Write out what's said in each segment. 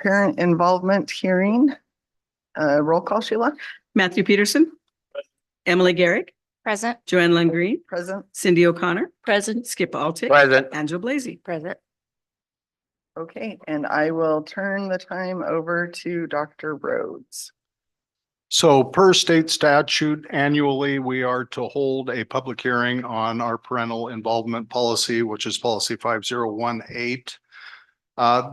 parent involvement hearing. Roll call, Sheila. Matthew Peterson. Emily Garrick. Present. Joanne Lundgreen. Present. Cindy O'Connor. Present. Skip Altick. Present. Angela Blazy. Present. Okay, and I will turn the time over to Dr. Rhodes. So per state statute, annually, we are to hold a public hearing on our parental involvement policy, which is policy 5018.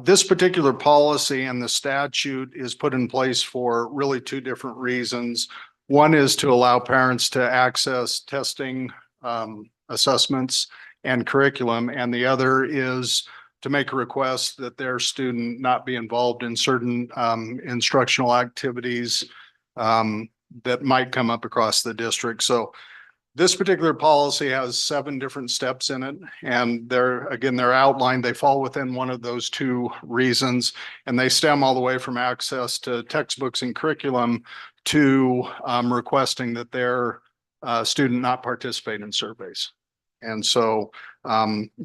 This particular policy and the statute is put in place for really two different reasons. One is to allow parents to access testing, assessments and curriculum, and the other is to make a request that their student not be involved in certain instructional activities that might come up across the district. So this particular policy has 7 different steps in it, and they're outlined. They fall within one of those two reasons, and they stem all the way from access to textbooks and curriculum to requesting that their student not participate in surveys. And so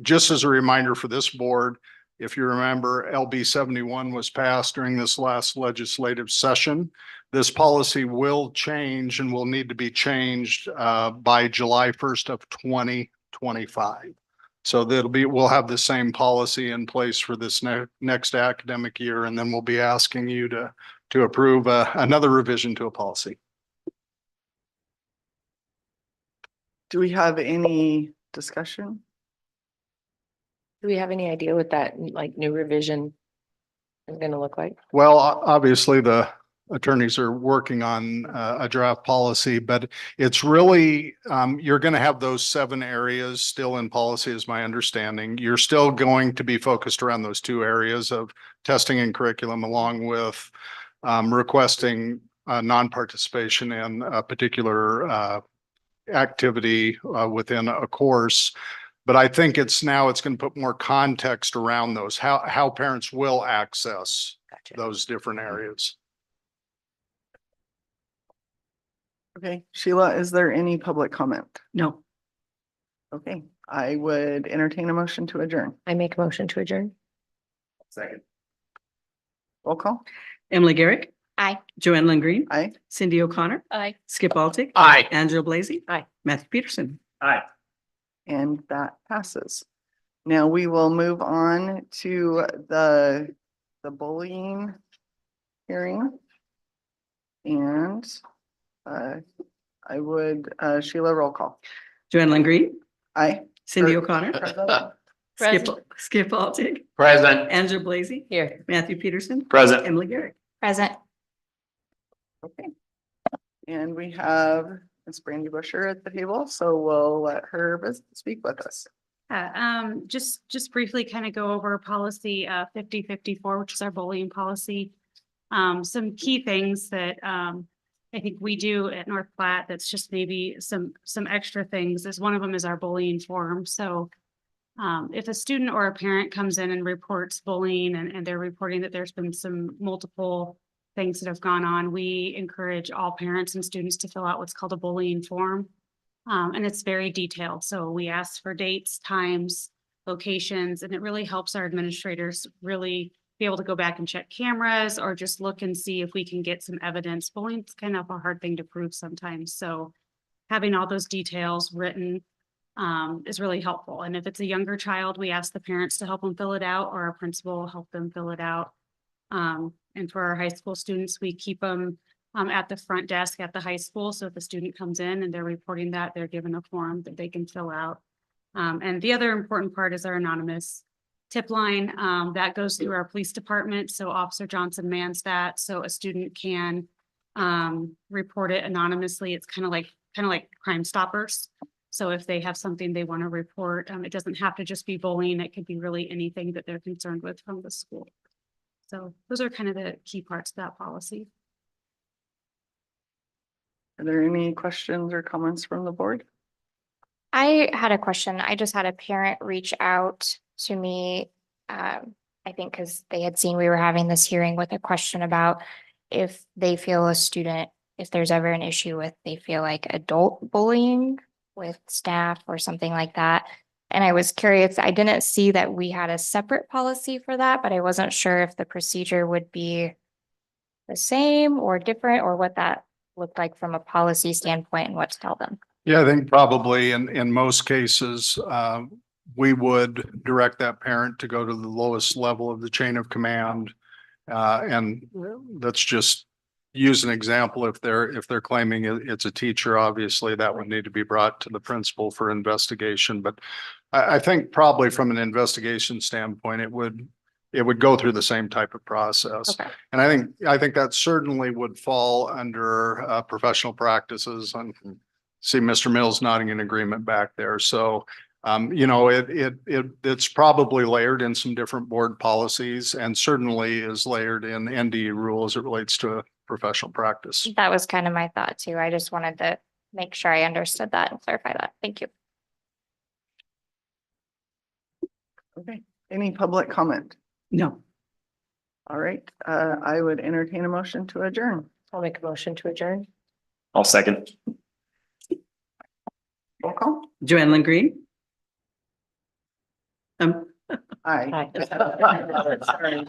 just as a reminder for this board, if you remember, LB 71 was passed during this last legislative session. This policy will change and will need to be changed by July 1st of 2025. So we'll have the same policy in place for this next academic year, and then we'll be asking you to approve another revision to a policy. Do we have any discussion? Do we have any idea what that new revision is going to look like? Well, obviously the attorneys are working on a draft policy, but it's really, you're going to have those 7 areas still in policy is my understanding. You're still going to be focused around those 2 areas of testing and curriculum, along with requesting non-participation in a particular activity within a course. But I think it's going to put more context around those, how parents will access those different areas. Okay, Sheila, is there any public comment? No. Okay, I would entertain a motion to adjourn. I make a motion to adjourn. Second. Roll call. Emily Garrick. Aye. Joanne Lundgreen. Aye. Cindy O'Connor. Aye. Skip Altick. Aye. Angela Blazy. Aye. Matthew Peterson. Aye. And that passes. Now we will move on to the bullying hearing. And I would, Sheila, roll call. Joanne Lundgreen. Aye. Cindy Er, O'Connor. Present. Skip Altick. Present. Angela Blazy. Here. Matthew Peterson. Present. Emily Garrick. Present. Okay. And we have Ms. Brandy Busher at the table, so we'll let her speak with us. Just briefly kind of go over policy 5054, which is our bullying policy. Some key things that I think we do at North Platte that's just maybe some extra things is one of them is our bullying form. So if a student or a parent comes in and reports bullying and they're reporting that there's been some multiple things that have gone on, we encourage all parents and students to fill out what's called a bullying form. And it's very detailed. So we ask for dates, times, locations, and it really helps our administrators really be able to go back and check cameras or just look and see if we can get some evidence. Bullying's kind of a hard thing to prove sometimes. So having all those details written is really helpful. And if it's a younger child, we ask the parents to help them fill it out, or our principal will help them fill it out. And for our high school students, we keep them at the front desk at the high school. So if a student comes in and they're reporting that, they're given a form that they can fill out. And the other important part is our anonymous tip line that goes through our police department. So Officer Johnson mans that. So a student can report it anonymously. It's kind of like Crime Stoppers. So if they have something they want to report, it doesn't have to just be bullying. It could be really anything that they're concerned with from the school. So those are kind of the key parts of that policy. Are there any questions or comments from the board? I had a question. I just had a parent reach out to me, I think because they had seen we were having this hearing, with a question about if they feel a student, if there's ever an issue with, they feel like adult bullying with staff or something like that. And I was curious, I didn't see that we had a separate policy for that, but I wasn't sure if the procedure would be the same or different, or what that looked like from a policy standpoint and what to tell them. Yeah, I think probably in most cases, we would direct that parent to go to the lowest level of the chain of command. And let's just use an example. If they're claiming it's a teacher, obviously that would need to be brought to the principal for investigation. But I think probably from an investigation standpoint, it would go through the same type of process. Okay. And I think that certainly would fall under professional practices, and see Mr. Mills nodding in agreement back there. So it's probably layered in some different board policies, and certainly is layered in ND rule as it relates to professional practice. That was kind of my thought too. I just wanted to make sure I understood that and clarify that. Thank you. Okay, any public comment? No. All right, I would entertain a motion to adjourn. I'll make a motion to adjourn. I'll second. Roll call. Joanne Lynn Green. Aye. Sorry.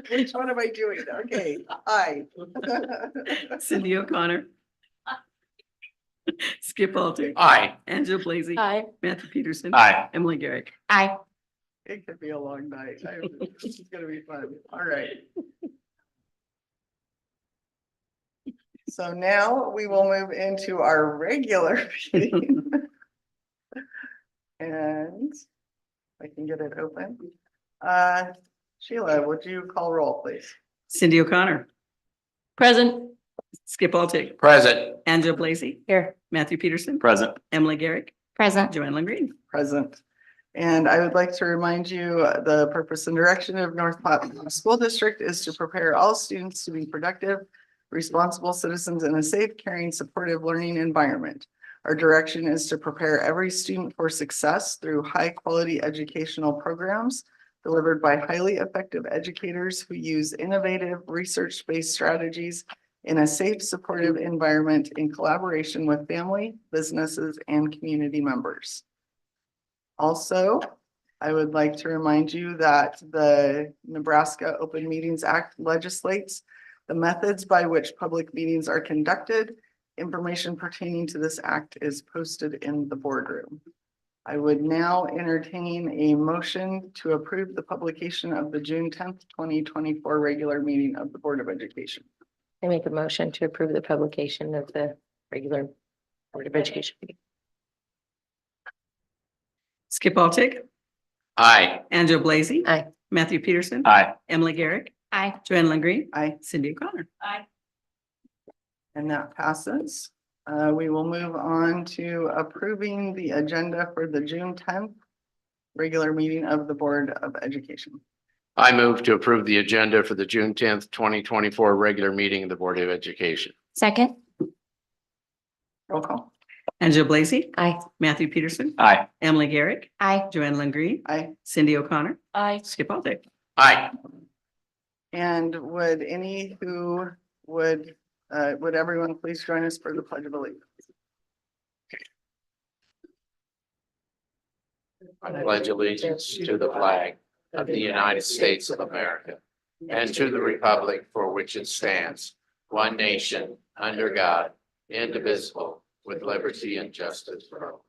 Which one am I doing? Okay, aye. Cindy O'Connor. Skip Alter. Aye. Angela Blazy. Aye. Matthew Peterson. Aye. Emily Garrick. Aye. It could be a long night. This is gonna be fun. All right. So now we will move into our regular meeting. And I can get it open. Sheila, would you call roll, please? Cindy O'Connor. Present. Skip Alter. Present. Angela Blazy. Here. Matthew Peterson. Present. Emily Garrick. Present. Joanne Lynn Green. Present. And I would like to remind you, the purpose and direction of North Platte School District is to prepare all students to be productive, responsible citizens in a safe, caring, supportive learning environment. Our direction is to prepare every student for success through high-quality educational programs delivered by highly effective educators who use innovative, research-based strategies in a safe, supportive environment in collaboration with family, businesses, and community members. Also, I would like to remind you that the Nebraska Open Meetings Act legislates the methods by which public meetings are conducted. Information pertaining to this act is posted in the boardroom. I would now entertain a motion to approve the publication of the June 10th, 2024 regular meeting of the Board of Education. I make a motion to approve the publication of the regular Board of Education meeting. Skip Alter. Aye. Angela Blazy. Aye. Matthew Peterson. Aye. Emily Garrick. Aye. Joanne Lynn Green. Aye. Cindy O'Connor. Aye. And that passes. We will move on to approving the agenda for the June 10th regular meeting of the Board of Education. I move to approve the agenda for the June 10th, 2024 regular meeting of the Board of Education. Second. Roll call. Angela Blazy. Aye. Matthew Peterson. Aye. Emily Garrick. Aye. Joanne Lynn Green. Aye. Cindy O'Connor. Aye. Skip Alter. Aye. And would everyone please join us for the Pledge of Allegiance? I pledge allegiance to the flag of the United States of America and to the republic for which it stands, one nation, under God, indivisible, with liberty and justice for all.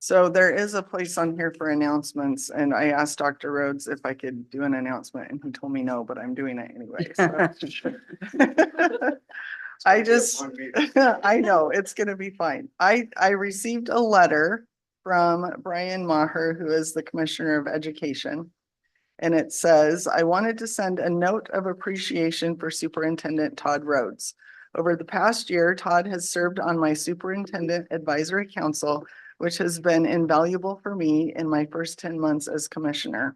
So there is a place on here for announcements, and I asked Dr. Rhodes if I could do an announcement, and he told me no, but I'm doing it anyway. So. I know, it's gonna be fine. I received a letter from Brian Maher, who is the Commissioner of Education. And it says, I wanted to send a note of appreciation for Superintendent Todd Rhodes. Over the past year, Todd has served on my Superintendent Advisory Council, which has been invaluable for me in my first 10 months as commissioner.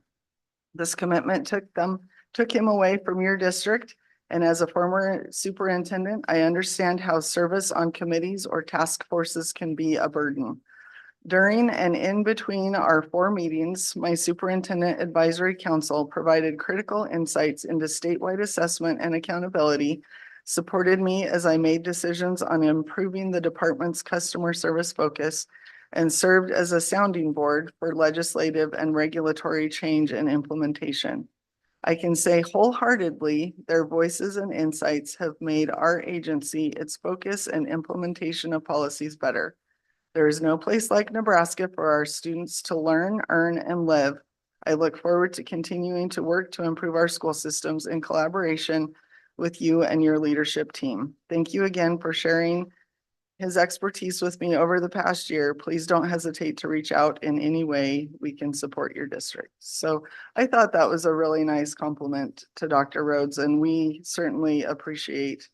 This commitment took him away from your district. And as a former superintendent, I understand how service on committees or task forces can be a burden. During and in between our 4 meetings, my Superintendent Advisory Council provided critical insights into statewide assessment and accountability, supported me as I made decisions on improving the department's customer service focus, and served as a sounding board for legislative and regulatory change and implementation. I can say wholeheartedly, their voices and insights have made our agency, its focus and implementation of policies better. There is no place like Nebraska for our students to learn, earn, and live. I look forward to continuing to work to improve our school systems in collaboration with you and your leadership team. Thank you again for sharing his expertise with me over the past year. Please don't hesitate to reach out in any way we can support your district. So I thought that was a really nice compliment to Dr. Rhodes, and we certainly appreciate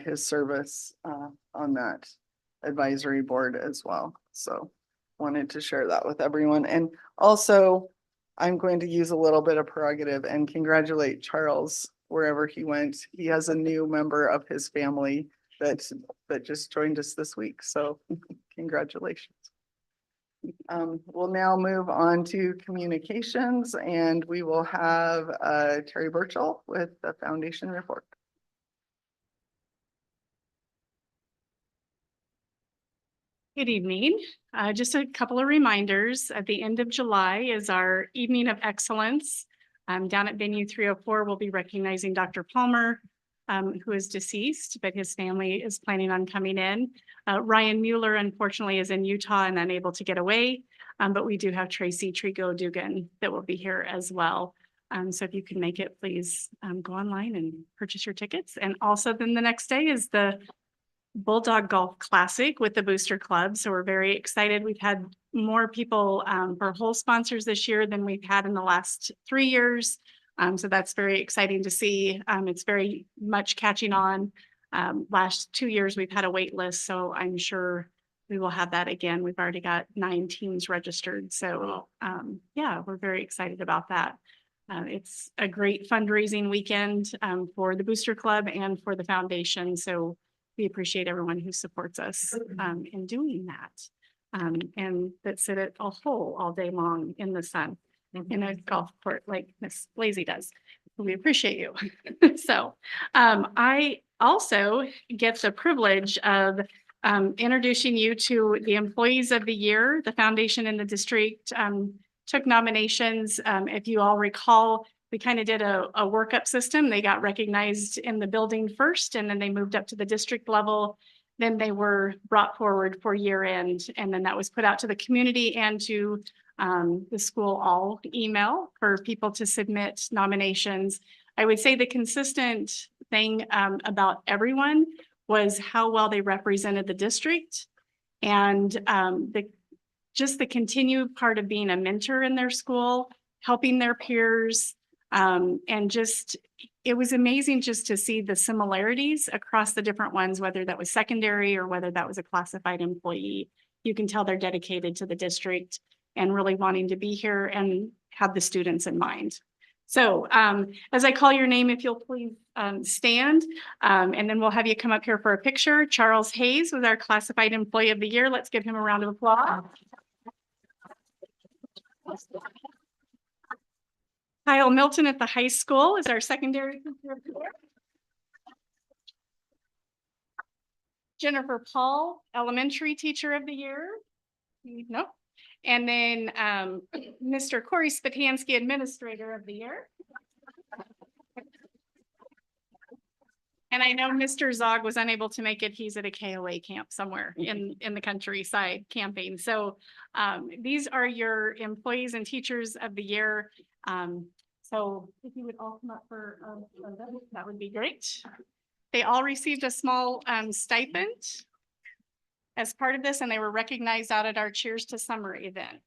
his service on that advisory board as well. So wanted to share that with everyone. And also, I'm going to use a little bit of prerogative and congratulate Charles wherever he went. He has a new member of his family that just joined us this week. So congratulations. We'll now move on to communications, and we will have Terry Burchell with the foundation report. Good evening. Just a couple of reminders. At the end of July is our Evening of Excellence. Down at venue 304, we'll be recognizing Dr. Palmer, who is deceased, but his family is planning on coming in. Ryan Mueller, unfortunately, is in Utah and unable to get away, but we do have Tracy Trigo-Dugan that will be here as well. So if you can make it, please go online and purchase your tickets. And also then the next day is the Bulldog Golf Classic with the Booster Club. So we're very excited. We've had more people for whole sponsors this year than we've had in the last 3 years. So that's very exciting to see. It's very much catching on. Last 2 years, we've had a wait list, so I'm sure we will have that again. We've already got 9 teams registered. So yeah, we're very excited about that. It's a great fundraising weekend for the Booster Club and for the foundation. So we appreciate everyone who supports us in doing that. And that sit at a hole all day long in the sun in a golf court like Miss Lazy does. We appreciate you. So I also get the privilege of introducing you to the employees of the year. The foundation and the district took nominations. If you all recall, we kind of did a workup system. They got recognized in the building first, and then they moved up to the district level. Then they were brought forward for year end, and then that was put out to the community and to the school all email for people to submit nominations. I would say the consistent thing about everyone was how well they represented the district, and just the continued part of being a mentor in their school, helping their peers, and just it was amazing just to see the similarities across the different ones, whether that was secondary or whether that was a classified employee. You can tell they're dedicated to the district and really wanting to be here and have the students in mind. So as I call your name, if you'll please stand, and then we'll have you come up here for a picture. Charles Hayes was our classified employee of the year. Let's give him a round of applause. Kyle Milton at the high school is our secondary teacher of the year. Jennifer Paul, elementary teacher of the year. Nope. And then Mr. Corey Spatansky, administrator of the year. And I know Mr. Zog was unable to make it. He's at a KOA camp somewhere in the countryside camping. So these are your employees and teachers of the year. So if you would all come up for that would be great. They all received a small stipend as part of this, and they were recognized out at our Cheers to Summer event.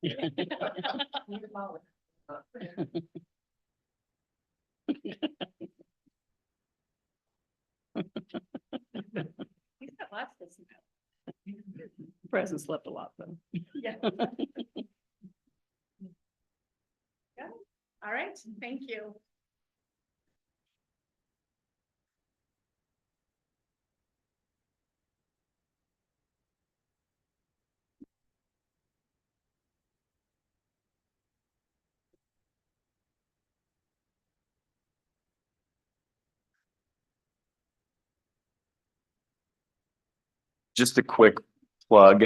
He's got lots of stuff. Present slept a lot though. Yeah. Yeah. All right, thank you. just a quick plug.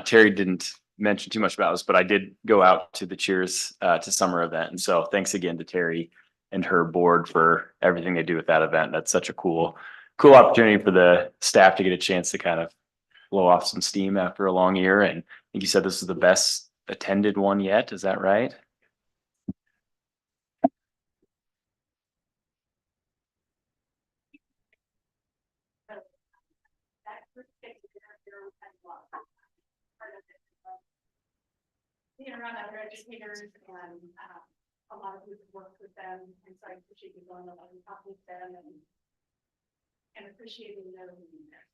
Terry didn't mention too much about this, but I did go out to the Cheers to Summer event. And so thanks again to Terry and her board for everything they do with that event. That's such a cool opportunity for the staff to get a chance to kind of blow off some steam after a long year. And I think you said this is the best attended one yet. Is that right? Around other educators and a lot of who've worked with them, and so I appreciate you going along and talking with them and appreciating their being there.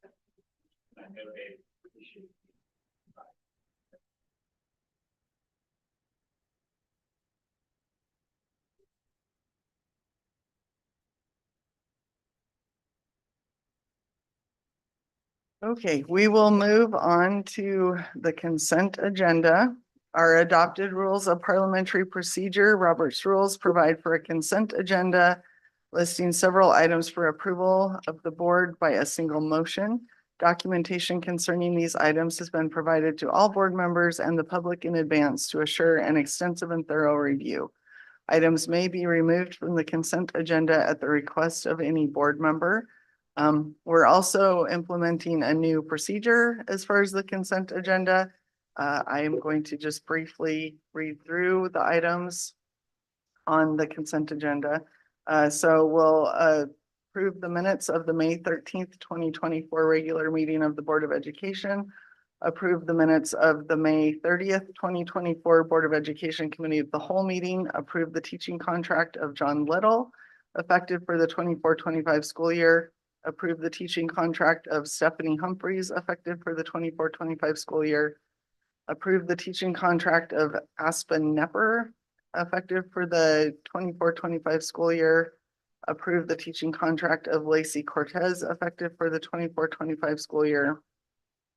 So. Okay, we will move on to the consent agenda. Our adopted rules of parliamentary procedure, Robert's rules, provide for a consent agenda listing several items for approval of the board by a single motion. Documentation concerning these items has been provided to all board members and the public in advance to assure an extensive and thorough review. Items may be removed from the consent agenda at the request of any board member. We're also implementing a new procedure as far as the consent agenda. I am going to just briefly read through the items on the consent agenda. So we'll approve the minutes of the May 13th, 2024 regular meeting of the Board of Education. Approve the minutes of the May 30th, 2024 Board of Education Committee of the Whole meeting. Approve the teaching contract of John Little, effective for the 24-25 school year. Approve the teaching contract of Stephanie Humphreys, effective for the 24-25 school year. Approve the teaching contract of Aspen Nepper, effective for the 24-25 school year. Approve the teaching contract of Lacey Cortez, effective for the 24-25 school year.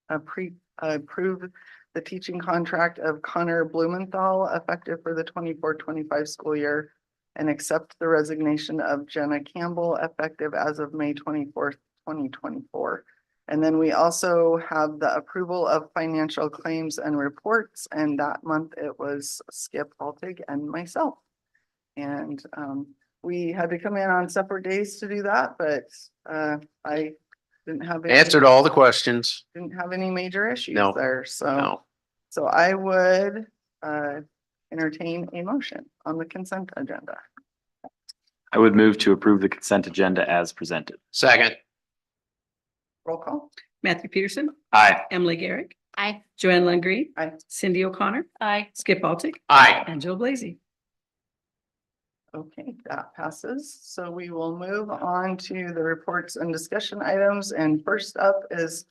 Approve the teaching contract of Connor Blumenthal, effective for the 24-25 school year. And accept the resignation of Jenna Campbell, effective as of May 24th, 2024. And then we also have the approval of financial claims and reports. And that month it was Skip Altig and myself. And we had to come in on separate days to do that, but I didn't have Answered all the questions. didn't have any major issues No, there. So, No, so I would entertain a motion on the consent agenda. I would move to approve the consent agenda as presented. second, Roll call. Matthew Peterson, Aye. Emily Garrick, I, Joanne Lungree, Aye. Cindy O'Connor, Aye. Skip Altig, aye. and Joe Blazy. Okay, that passes. So we will move on to the reports and discussion items. And first up is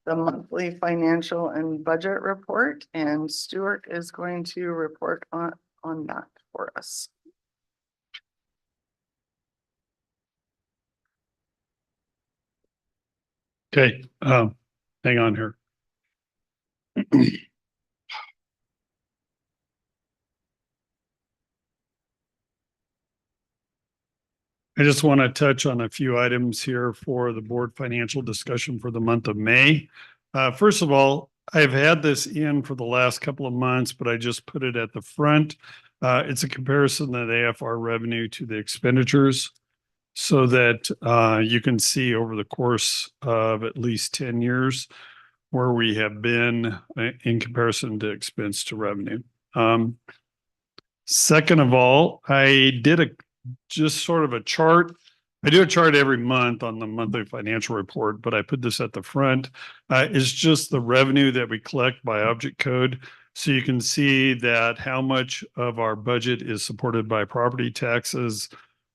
the monthly financial and budget report. And Stuart is going to report on that for us. Okay, hang on here. I just want to touch on a few items here for the board financial discussion for the month of May. First of all, I've had this in for the last couple of months, but I just put it at the front. It's a comparison of the AFR revenue to the expenditures so that you can see over the course of at least 10 years where we have been in comparison to expense to revenue. Second of all, I did just sort of a chart. I do a chart every month on the monthly financial report, but I put this at the front. It's just the revenue that we collect by object code. So you can see that how much of our budget is supported by property taxes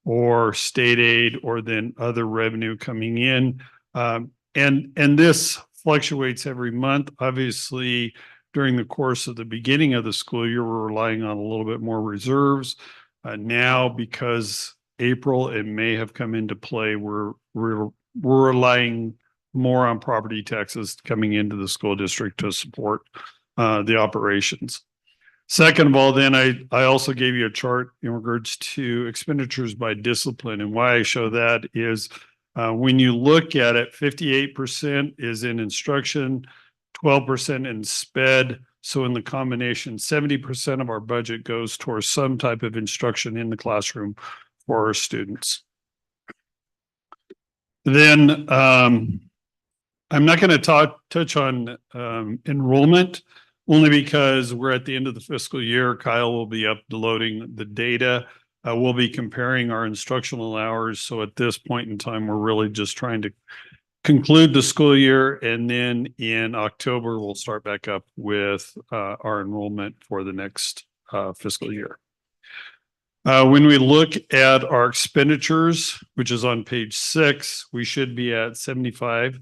or state aid or then other revenue coming in. And this fluctuates every month. Obviously, during the course of the beginning of the school year, we're relying on a little bit more reserves. Now, because April and May have come into play, we're relying more on property taxes coming into the school district to support the operations. Second of all, then I also gave you a chart in regards to expenditures by discipline. And why I show that is When you look at it, 58% is in instruction, 12% in sped. So in the combination, 70% of our budget goes towards some type of instruction in the classroom for our students. Then I'm not going to touch on enrollment only because we're at the end of the fiscal year. Kyle will be uploading the data. We'll be comparing our instructional hours. So at this point in time, we're really just trying to conclude the school year. And then in October, we'll start back up with our enrollment for the next fiscal year. When we look at our expenditures, which is on page 6, we should be at 75%.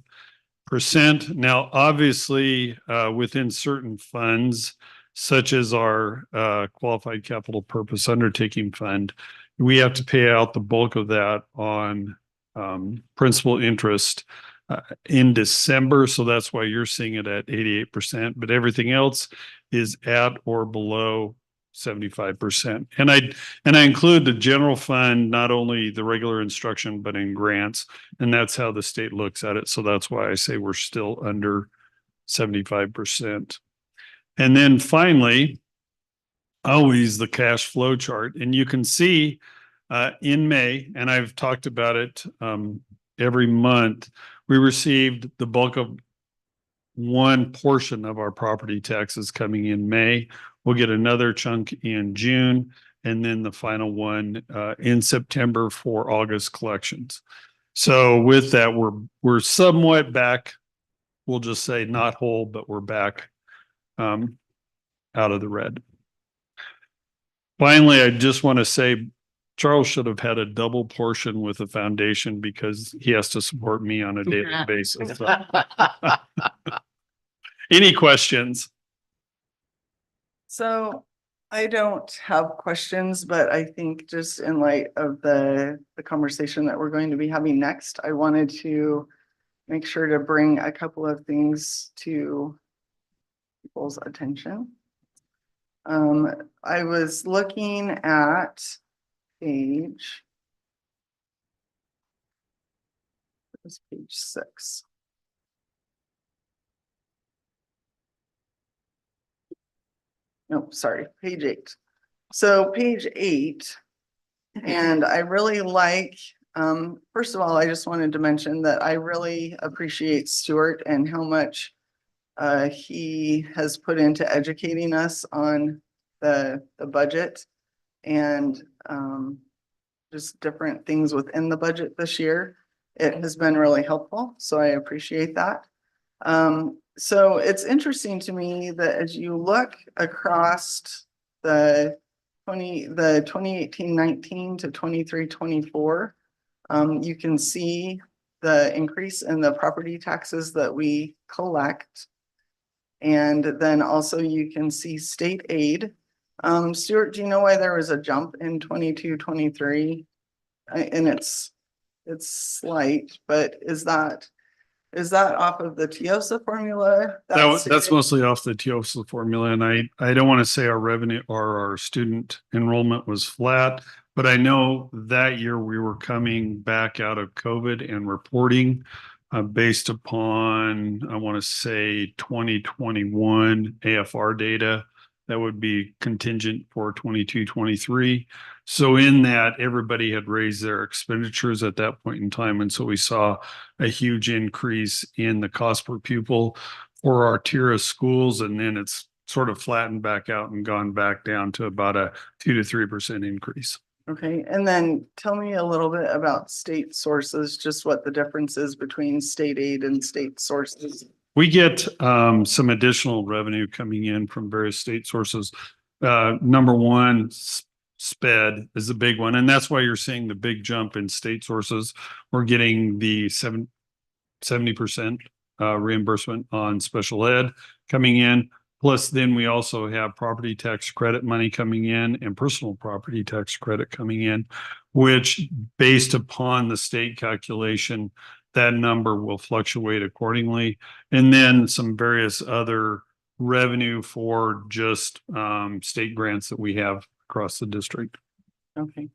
Now, obviously, within certain funds, such as our qualified capital purpose undertaking fund, we have to pay out the bulk of that on principal interest in December. So that's why you're seeing it at 88%, but everything else is at or below 75%. And I include the general fund, not only the regular instruction, but in grants. And that's how the state looks at it. So that's why I say we're still under 75%. And then finally, always the cash flow chart. And you can see in May, and I've talked about it every month, we received the bulk of one portion of our property taxes coming in May. We'll get another chunk in June, and then the final one in September for August collections. So with that, we're somewhat back. We'll just say not whole, but we're back out of the red. Finally, I just want to say Charles should have had a double portion with the foundation because he has to support me on a daily basis. So. Any questions? So I don't have questions, but I think just in light of the conversation that we're going to be having next, I wanted to make sure to bring a couple of things to people's attention. I was looking at page 6. No, sorry, page 8. So page 8, and I really like, first of all, I just wanted to mention that I really appreciate Stuart and how much he has put into educating us on the budget and just different things within the budget this year. It has been really helpful, so I appreciate that. So it's interesting to me that as you look across the 2018-19 to 23-24, you can see the increase in the property taxes that we collect. And then also you can see state aid. Stuart, do you know why there was a jump in 22-23? And it's slight, but is that off of the TIOSA formula? That's mostly off the TIOSA formula. And I don't want to say our revenue or our student enrollment was flat, but I know that year we were coming back out of COVID and reporting based upon, I want to say 2021 AFR data that would be contingent for 22-23. So in that, everybody had raised their expenditures at that point in time. And so we saw a huge increase in the cost per pupil for our tier of schools. And then it's sort of flattened back out and gone back down to about a 2 to 3% increase. Okay, and then tell me a little bit about state sources, just what the difference is between state aid and state sources. We get some additional revenue coming in from various state sources. Number one, SPED is a big one, and that's why you're seeing the big jump in state sources. We're getting the 70% reimbursement on special ed coming in. Plus, then we also have property tax credit money coming in and personal property tax credit coming in, which based upon the state calculation, that number will fluctuate accordingly. And then some various other revenue for just state grants that we have across the district. Okay.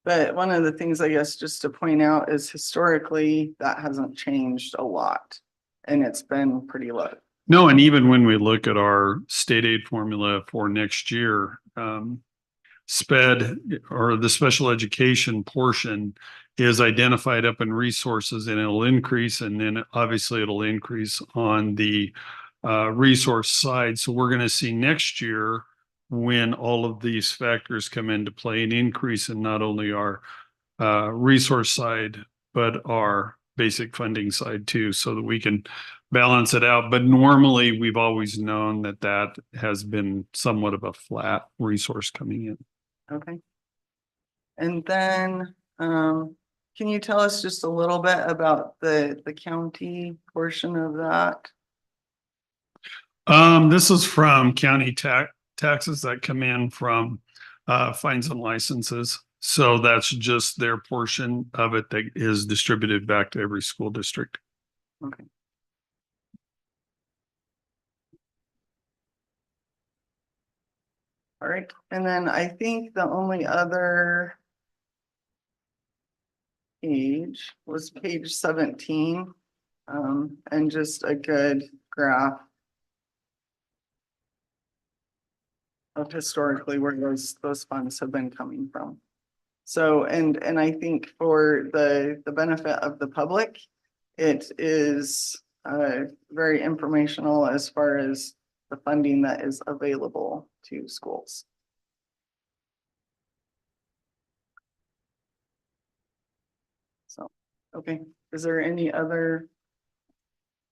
But one of the things I guess just to point out is historically that hasn't changed a lot and it's been pretty low. No, and even when we look at our state aid formula for next year, SPED or the special education portion is identified up in resources and it'll increase, and then obviously it'll increase on the resource side. So we're going to see next year, when all of these factors come into play, an increase in not only our resource side, but our basic funding side too, so that we can balance it out. But normally, we've always known that that has been somewhat of a flat resource coming in. Okay. And then, can you tell us just a little bit about the county portion of that? This is from county taxes that come in from fines and licenses. So that's just their portion of it that is distributed back to every school district. Okay. All right, and then I think the only other page was page 17, and just a good graph of historically where those funds have been coming from. So, and I think for the benefit of the public, it is very informational as far as the funding that is available to schools. So, okay, is there any other?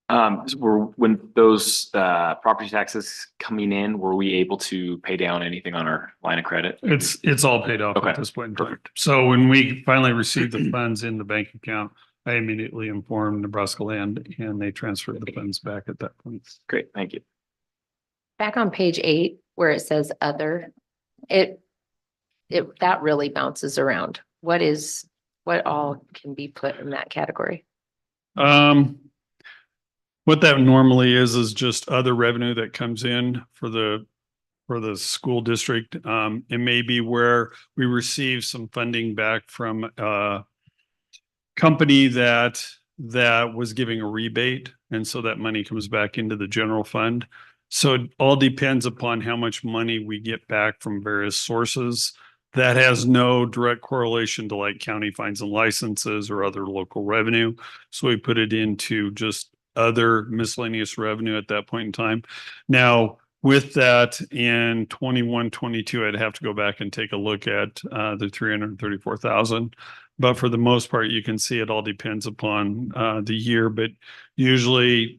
When those property taxes coming in, were we able to pay down anything on our line of credit? It's all paid off Okay. at this point in time. So when we finally received the funds in the bank account, I immediately informed Nebraska Land and they transferred the funds back at that point. Great, thank you. Back on page 8, where it says other, that really bounces around. What all can be put in that category? What that normally is just other revenue that comes in for the school district. It may be where we receive some funding back from a company that was giving a rebate. And so that money comes back into the general fund. So it all depends upon how much money we get back from various sources. That has no direct correlation to like county fines and licenses or other local revenue. So we put it into just other miscellaneous revenue at that point in time. Now, with that in 21, 22, I'd have to go back and take a look at the 334,000. But for the most part, you can see it all depends upon the year. But usually,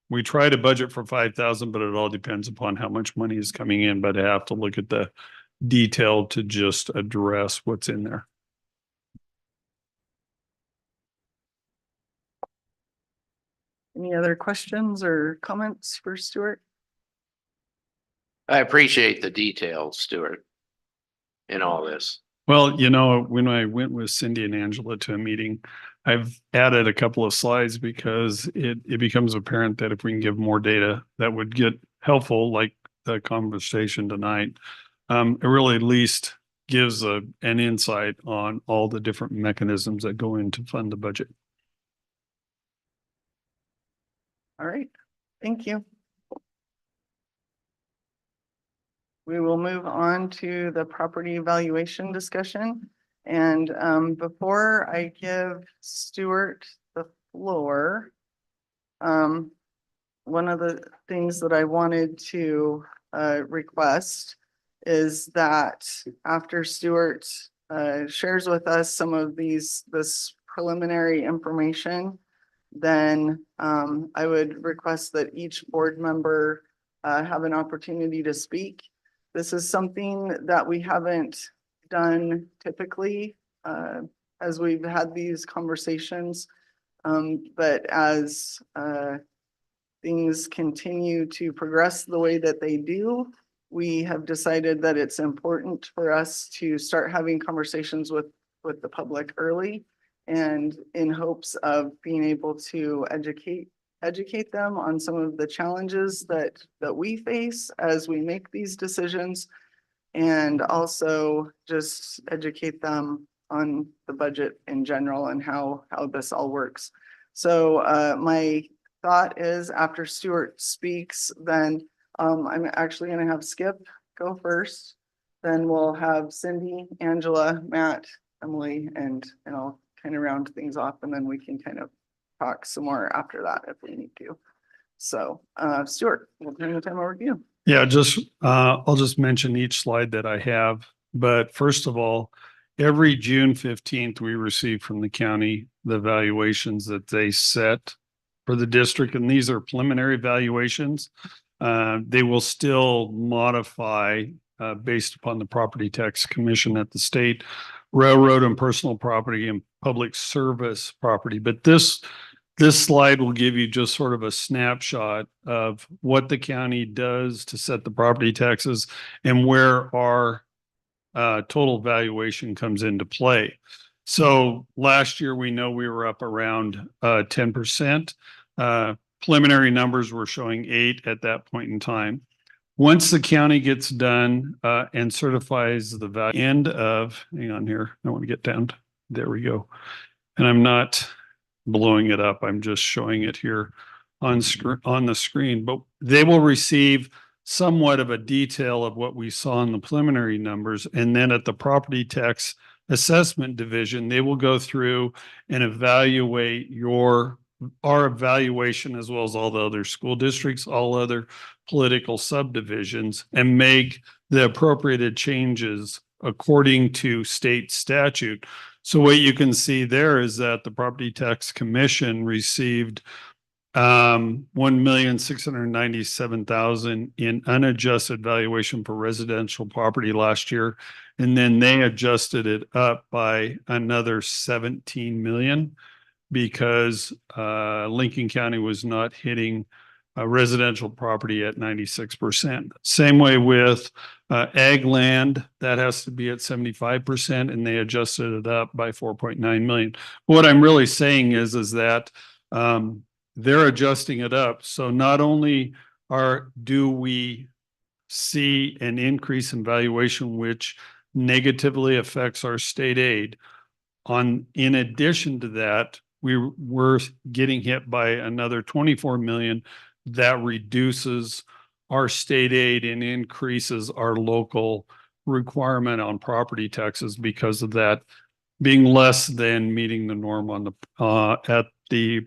we try to budget for 5,000, but it all depends upon how much money is coming in. But I have to look at the detail to just address what's in there. Any other questions or comments for Stuart? I appreciate the details, Stuart, in all this. Well, when I went with Cindy and Angela to a meeting, I've added a couple of slides because it becomes apparent that if we can give more data that would get helpful, like the conversation tonight, it really at least gives an insight on all the different mechanisms that go in to fund the budget. All right, thank you. We will move on to the property evaluation discussion. And before I give Stuart the floor, one of the things that I wanted to request is that after Stuart shares with us some of this preliminary information, then I would request that each board member have an opportunity to speak. This is something that we haven't done typically as we've had these conversations. But as things continue to progress the way that they do, we have decided that it's important for us to start having conversations with the public early, and in hopes of being able to educate them on some of the challenges that we face as we make these decisions, and also just educate them on the budget in general and how this all works. So my thought is after Stuart speaks, then I'm actually gonna have Skip go first. Then we'll have Cindy, Angela, Matt, Emily, and I'll kind of round things off, and then we can kind of talk some more after that if we need to. So Stuart, we'll turn the time over to you. Yeah, I'll just mention each slide that I have. But first of all, every June 15th, we receive from the county the valuations that they set for the district, and these are preliminary valuations. They will still modify based upon the property tax commission at the state, railroad and personal property and public service property. But this slide will give you just sort of a snapshot of what the county does to set the property taxes and where our total valuation comes into play. So last year, we know we were up around 10%. Preliminary numbers were showing 8 at that point in time. Once the county gets done and certifies the value end of, hang on here, I want to get down. There we go. And I'm not blowing it up. I'm just showing it here on the screen, but they will receive somewhat of a detail of what we saw in the preliminary numbers. And then at the property tax assessment division, they will go through and evaluate our evaluation as well as all the other school districts, all other political subdivisions, and make the appropriated changes according to state statute. So what you can see there is that the Property Tax Commission received $1,697,000 in unadjusted valuation for residential property last year. And then they adjusted it up by another 17 million because Lincoln County was not hitting residential property at 96%. Same way with ag land, that has to be at 75%, and they adjusted it up by 4.9 million. What I'm really saying is that they're adjusting it up. So not only do we see an increase in valuation, which negatively affects our state aid, in addition to that, we're getting hit by another 24 million that reduces our state aid and increases our local requirement on property taxes because of that being less than meeting the norm on the at the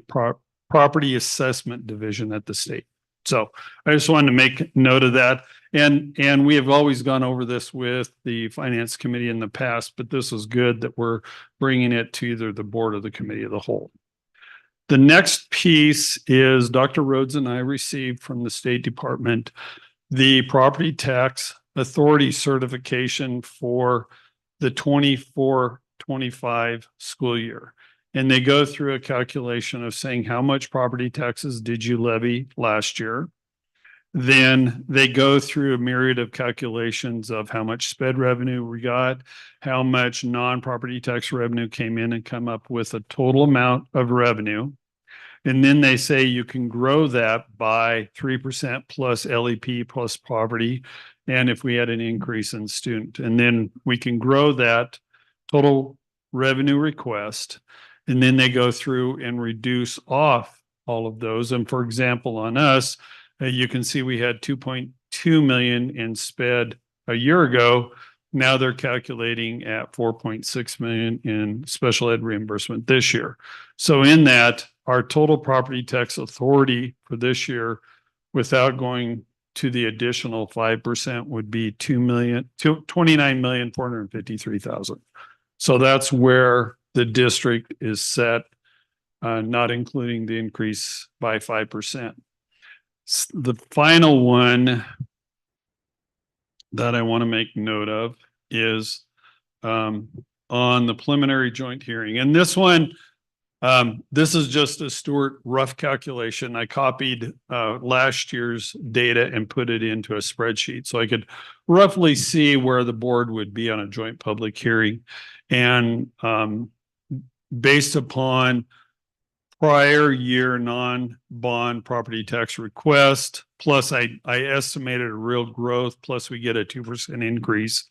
property assessment division at the state. So I just wanted to make note of that. And we have always gone over this with the finance committee in the past, but this is good that we're bringing it to either the board or the committee of the whole. The next piece is Dr. Rhodes and I received from the State Department the property tax authority certification for the 24-25 school year. And they go through a calculation of saying how much property taxes did you levy last year? Then they go through a myriad of calculations of how much sped revenue we got, how much non-property tax revenue came in, and come up with a total amount of revenue. And then they say you can grow that by 3% plus LEP plus poverty. And if we had an increase in student, and then we can grow that total revenue request. And then they go through and reduce off all of those. And for example, on us, you can see we had 2.2 million in sped a year ago. Now they're calculating at 4.6 million in special ed reimbursement this year. So in that, our total property tax authority for this year, without going to the additional 5%, would be 29,453,000. So that's where the district is set, not including the increase by 5%. The final one that I want to make note of is on the preliminary joint hearing. And this one, this is just a Stuart rough calculation. I copied last year's data and put it into a spreadsheet so I could roughly see where the board would be on a joint public hearing. And based upon prior year non-bond property tax request, plus I estimated a real growth, plus we get a 2% increase.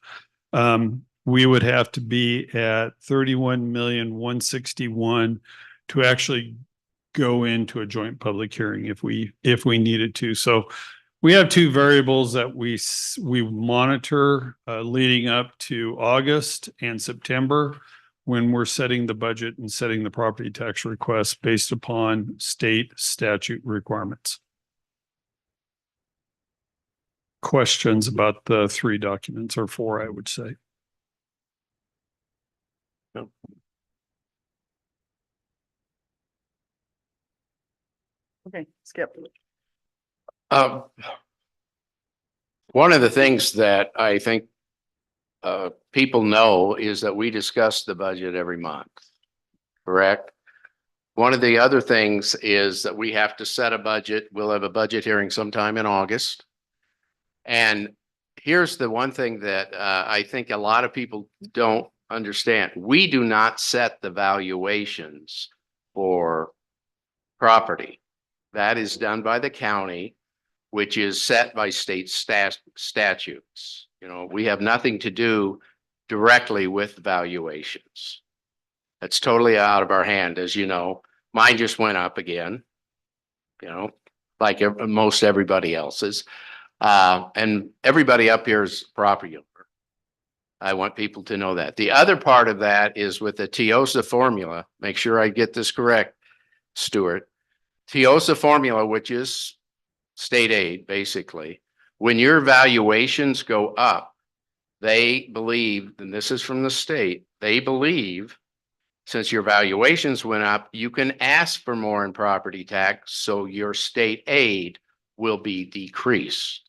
We would have to be at 31,161,000 to actually go into a joint public hearing if we needed to. So we have two variables that we monitor leading up to August and September when we're setting the budget and setting the property tax request based upon state statute requirements. Questions about the three documents, or four, I would say. Okay, Skip. One of the things that I think people know is that we discuss the budget every month, correct? One of the other things is that we have to set a budget. We'll have a budget hearing sometime in August. And here's the one thing that I think a lot of people don't understand. We do not set the valuations for property. That is done by the county, which is set by state statutes. You know, we have nothing to do directly with valuations. That's totally out of our hand, as you know. Mine just went up again, you know, like most everybody else's. And everybody up here is property owner. I want people to know that. The other part of that is with the TIOSA formula. Make sure I get this correct, Stuart. TIOSA formula, which is state aid, basically. When your valuations go up, they believe, and this is from the state, they believe since your valuations went up, you can ask for more in property tax, so your state aid will be decreased.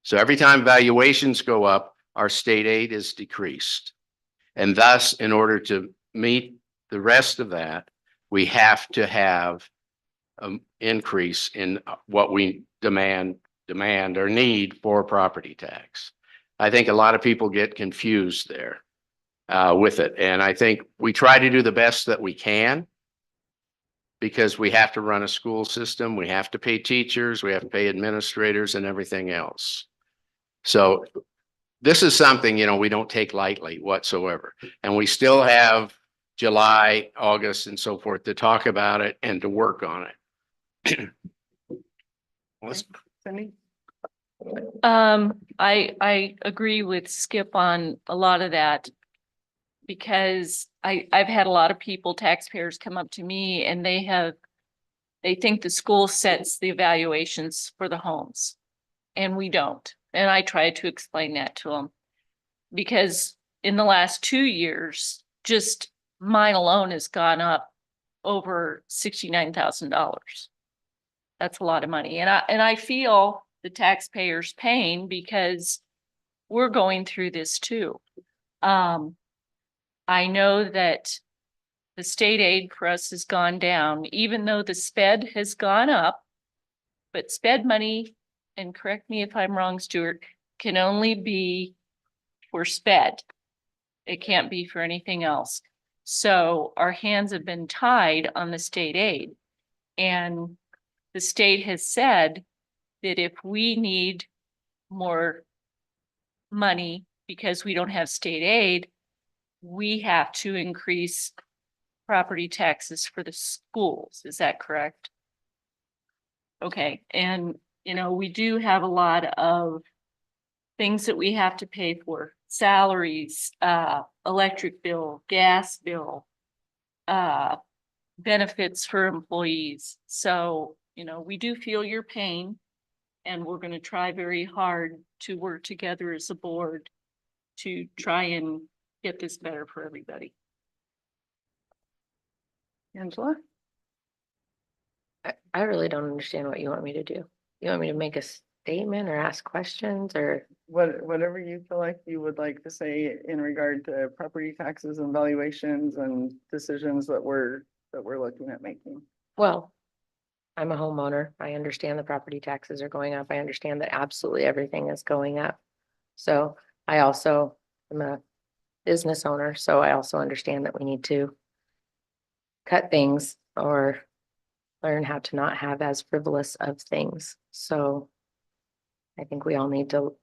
So every time valuations go up, our state aid is decreased. And thus, in order to meet the rest of that, we have to have an increase in what we demand or need for property tax. I think a lot of people get confused there with it. And I think we try to do the best that we can because we have to run a school system. We have to pay teachers, we have to pay administrators and everything else. So this is something, you know, we don't take lightly whatsoever. And we still have July, August, and so forth to talk about it and to work on it. Cindy? I agree with Skip on a lot of that because I've had a lot of people, taxpayers, come up to me and they think the school sets the evaluations for the homes and we don't. And I try to explain that to them because in the last 2 years, just mine alone has gone up over $69,000. That's a lot of money. And I feel the taxpayers' pain because we're going through this too. I know that the state aid for us has gone down, even though the SPED has gone up, but SPED money, and correct me if I'm wrong, Stuart, can only be for SPED. It can't be for anything else. So our hands have been tied on the state aid. And the state has said that if we need more money because we don't have state aid, we have to increase property taxes for the schools. Is that correct? Okay. And, you know, we do have a lot of things that we have to pay for: salaries, electric bill, gas bill, benefits for employees. So, you know, we do feel your pain and we're going to try very hard to work together as a board to try and get this better for everybody. Angela? I really don't understand what you want me to do. You want me to make a statement or ask questions or? Whatever you feel like you would like to say in regard to property taxes and valuations and decisions that we're looking at making. Well, I'm a homeowner. I understand the property taxes are going up. I understand that absolutely everything is going up. So I also am a business owner, so I also understand that we need to cut things or learn how to not have as frivolous of things. So I think we all need to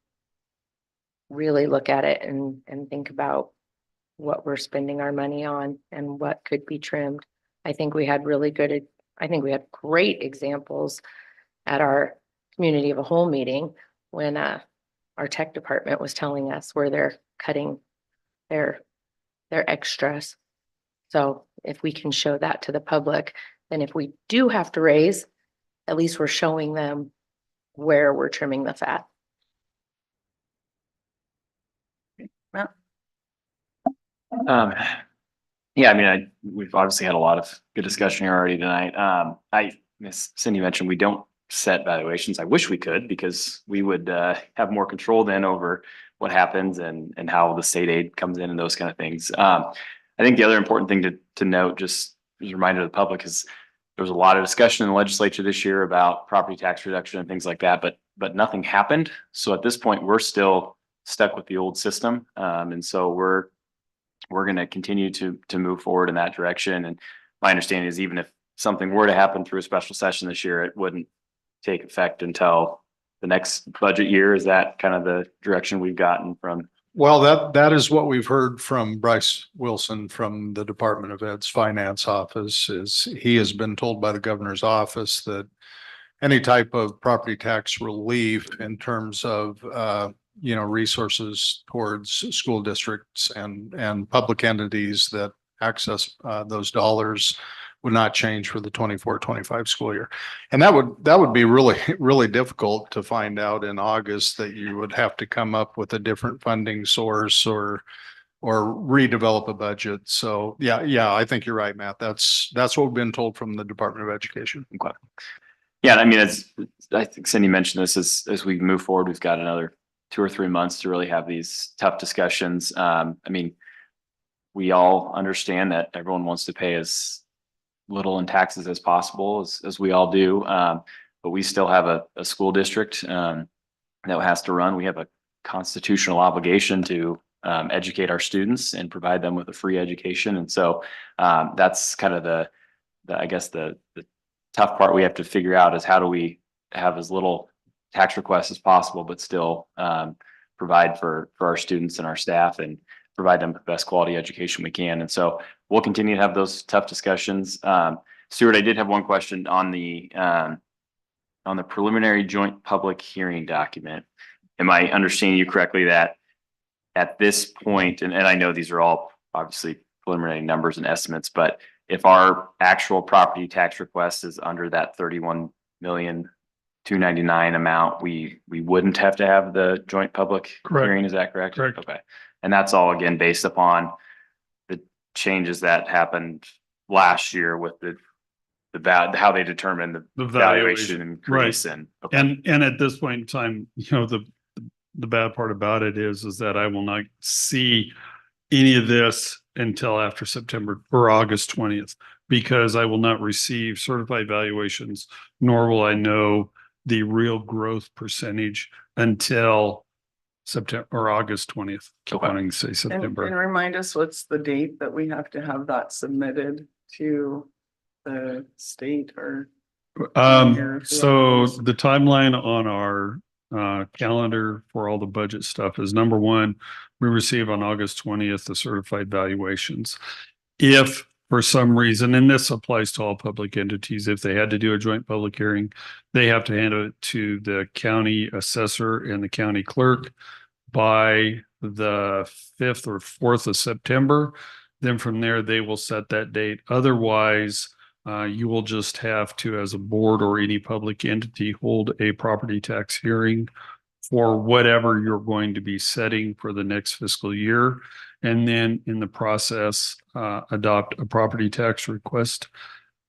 really look at it and think about what we're spending our money on and what could be trimmed. I think we had great examples at our community of a whole meeting when our tech department was telling us where they're cutting their extras. So if we can show that to the public, then if we do have to raise, at least we're showing them where we're trimming the fat. Yeah, I mean, we've obviously had a lot of good discussion here already tonight. Miss Cindy mentioned we don't set valuations. I wish we could, because we would have more control then over what happens and how the state aid comes in and those kind of things. I think the other important thing to note, just as a reminder to the public, is there was a lot of discussion in the legislature this year about property tax reduction and things like that, but nothing happened. So at this point, we're still stuck with the old system. And so we're going to continue to move forward in that direction. And my understanding is, even if something were to happen through a special session this year, it wouldn't take effect until the next budget year. Is that kind of the direction we've gotten from? Well, that is what we've heard from Bryce Wilson from the Department of Ed's finance office. Is he has been told by the governor's office that any type of property tax relief in terms of resources towards school districts and public entities that access those dollars would not change for the 24-25 school year. And that would be really, really difficult to find out in August, that you would have to come up with a different funding source or redevelop a budget. So yeah, I think you're right, Matt. That's what we've been told from the Department of Education. Okay. Yeah, I mean, as I think Cindy mentioned this, as we move forward, we've got another 2 or 3 months to really have these tough discussions. I mean, we all understand that everyone wants to pay as little in taxes as possible, as we all do. But we still have a school district that has to run. We have a constitutional obligation to educate our students and provide them with a free education. And so that's kind of the I guess the tough part we have to figure out, is how do we have as little tax requests as possible, but still provide for our students and our staff, and provide them the best quality education we can. And so we'll continue to have those tough discussions. Stuart, I did have one question on the preliminary joint public hearing document. Am I understanding you correctly that at this point, and I know these are all obviously preliminary numbers and estimates, but if our actual property tax request is under that 31,299,000 amount, we wouldn't have to have the joint public hearing. Is that correct? Correct. Okay. And that's all, again, based upon the changes that happened last year with how they determined the valuation increase. Right. And okay. And at this point in time, the bad part about it is that I will not see any of this until after September or August 20th, because I will not receive certified valuations, nor will I know the real growth percentage until September or August 20th. Keep wanting to say And September. remind us, what's the date that we have to have that submitted to the state or? So the timeline on our calendar for all the budget stuff is, number one, we receive on August 20th the certified valuations. If for some reason, and this applies to all public entities, if they had to do a joint public hearing, they have to hand it to the county assessor and the county clerk by the 5th or 4th of September. Then from there, they will set that date. Otherwise, you will just have to, as a board or any public entity, hold a property tax hearing for whatever you're going to be setting for the next fiscal year. And then in the process, adopt a property tax request,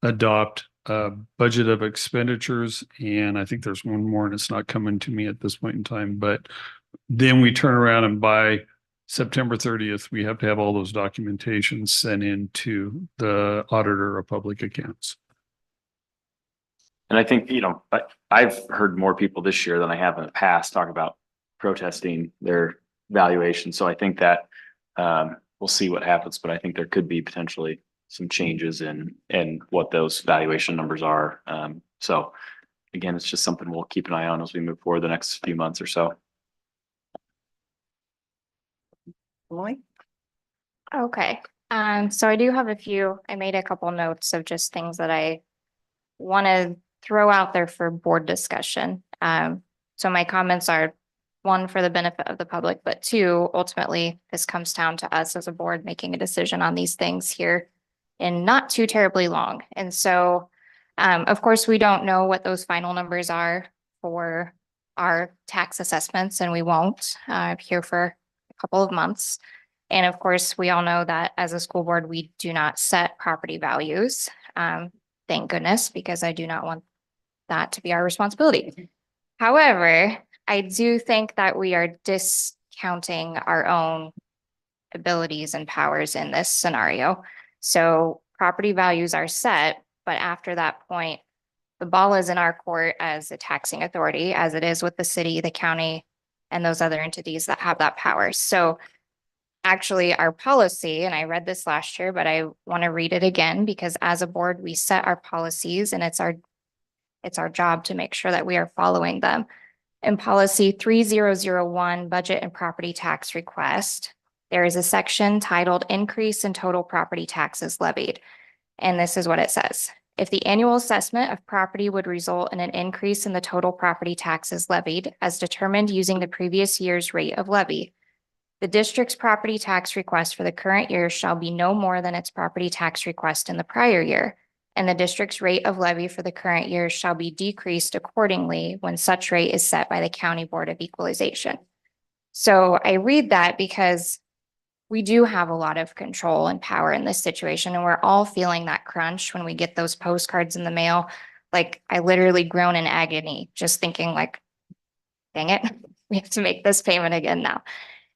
adopt a budget of expenditures. And I think there's one more, and it's not coming to me at this point in time, but then we turn around, and by September 30th, we have to have all those documentations sent in to the auditor of public accounts. And I think, I've heard more people this year than I have in the past talk about protesting their valuation. So I think that we'll see what happens, but I think there could be potentially some changes in what those valuation numbers are. So again, it's just something we'll keep an eye on as we move forward the next few months or so. Emily? Okay, so I do have I made a couple notes of just things that I want to throw out there for board discussion. So my comments are, one, for the benefit of the public, but two, ultimately, this comes down to us as a board making a decision on these things here in not too terribly long. And so, of course, we don't know what those final numbers are for our tax assessments, and we won't here for a couple of months. And of course, we all know that as a school board, we do not set property values. Thank goodness, because I do not want that to be our responsibility. However, I do think that we are discounting our own abilities and powers in this scenario. So property values are set, but after that point, the ball is in our court as a taxing authority, as it is with the city, the county, and those other entities that have that power. So actually, our policy, and I read this last year, but I want to read it again because as a board, we set our policies and it's our job to make sure that we are following them. In policy 3001, budget and property tax request, there is a section titled Increase in Total Property Taxes Levied. And this is what it says. If the annual assessment of property would result in an increase in the total property taxes levied as determined using the previous year's rate of levy, the district's property tax request for the current year shall be no more than its property tax request in the prior year, and the district's rate of levy for the current year shall be decreased accordingly when such rate is set by the County Board of Equalization. So I read that because we do have a lot of control and power in this situation, and we're all feeling that crunch when we get those postcards in the mail. Like, I literally groan in agony just thinking like, dang it, we have to make this payment again now.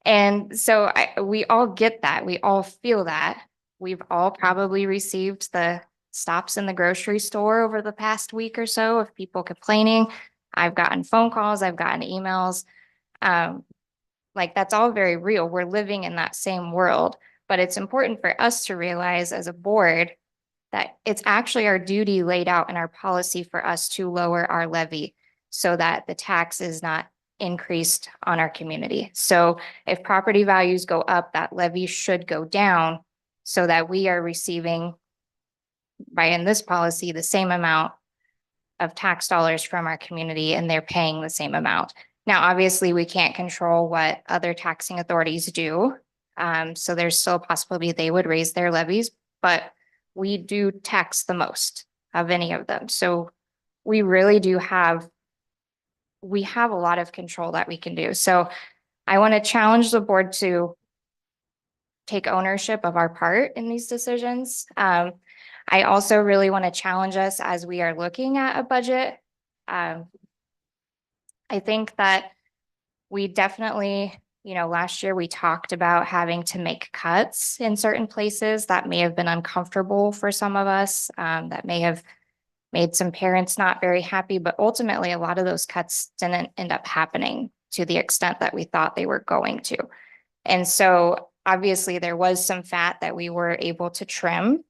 And so we all get that. We all feel that. We've all probably received the stops in the grocery store over the past week or so of people complaining. I've gotten phone calls, I've gotten emails. Like, that's all very real. We're living in that same world, but it's important for us to realize as a board that it's actually our duty laid out in our policy for us to lower our levy so that the tax is not increased on our community. So if property values go up, that levy should go down so that we are receiving, by in this policy, the same amount of tax dollars from our community and they're paying the same amount. Now, obviously, we can't control what other taxing authorities do. So there's still a possibility they would raise their levies, but we do tax the most of any of them. So we really do have a lot of control that we can do. So I want to challenge the board to take ownership of our part in these decisions. I also really want to challenge us as we are looking at a budget. I think that we definitely, last year we talked about having to make cuts in certain places that may have been uncomfortable for some of us, that may have made some parents not very happy, but ultimately a lot of those cuts didn't end up happening to the extent that we thought they were going to. And so obviously there was some fat that we were able to trim,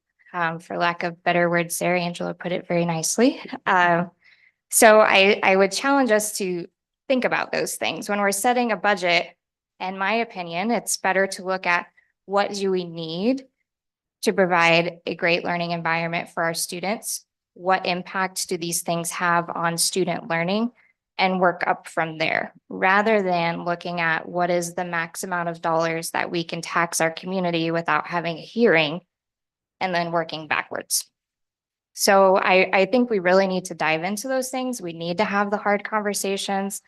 for lack of better words there. Angela put it very nicely. So I would challenge us to think about those things when we're setting a budget. In my opinion, it's better to look at what do we need to provide a great learning environment for our students? What impact do these things have on student learning? And work up from there, rather than looking at what is the max amount of dollars that we can tax our community without having a hearing and then working backwards. So I think we really need to dive into those things. We need to have the hard conversations.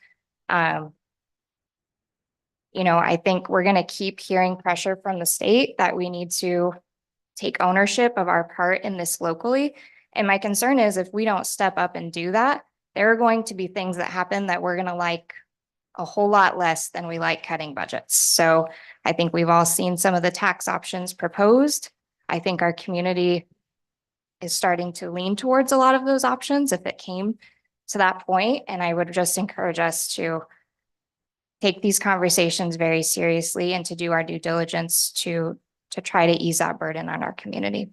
I think we're going to keep hearing pressure from the state that we need to take ownership of our part in this locally. And my concern is if we don't step up and do that, there are going to be things that happen that we're going to like a whole lot less than we like cutting budgets. So I think we've all seen some of the tax options proposed. I think our community is starting to lean towards a lot of those options if it came to that point. And I would just encourage us to take these conversations very seriously and to do our due diligence to try to ease that burden on our community.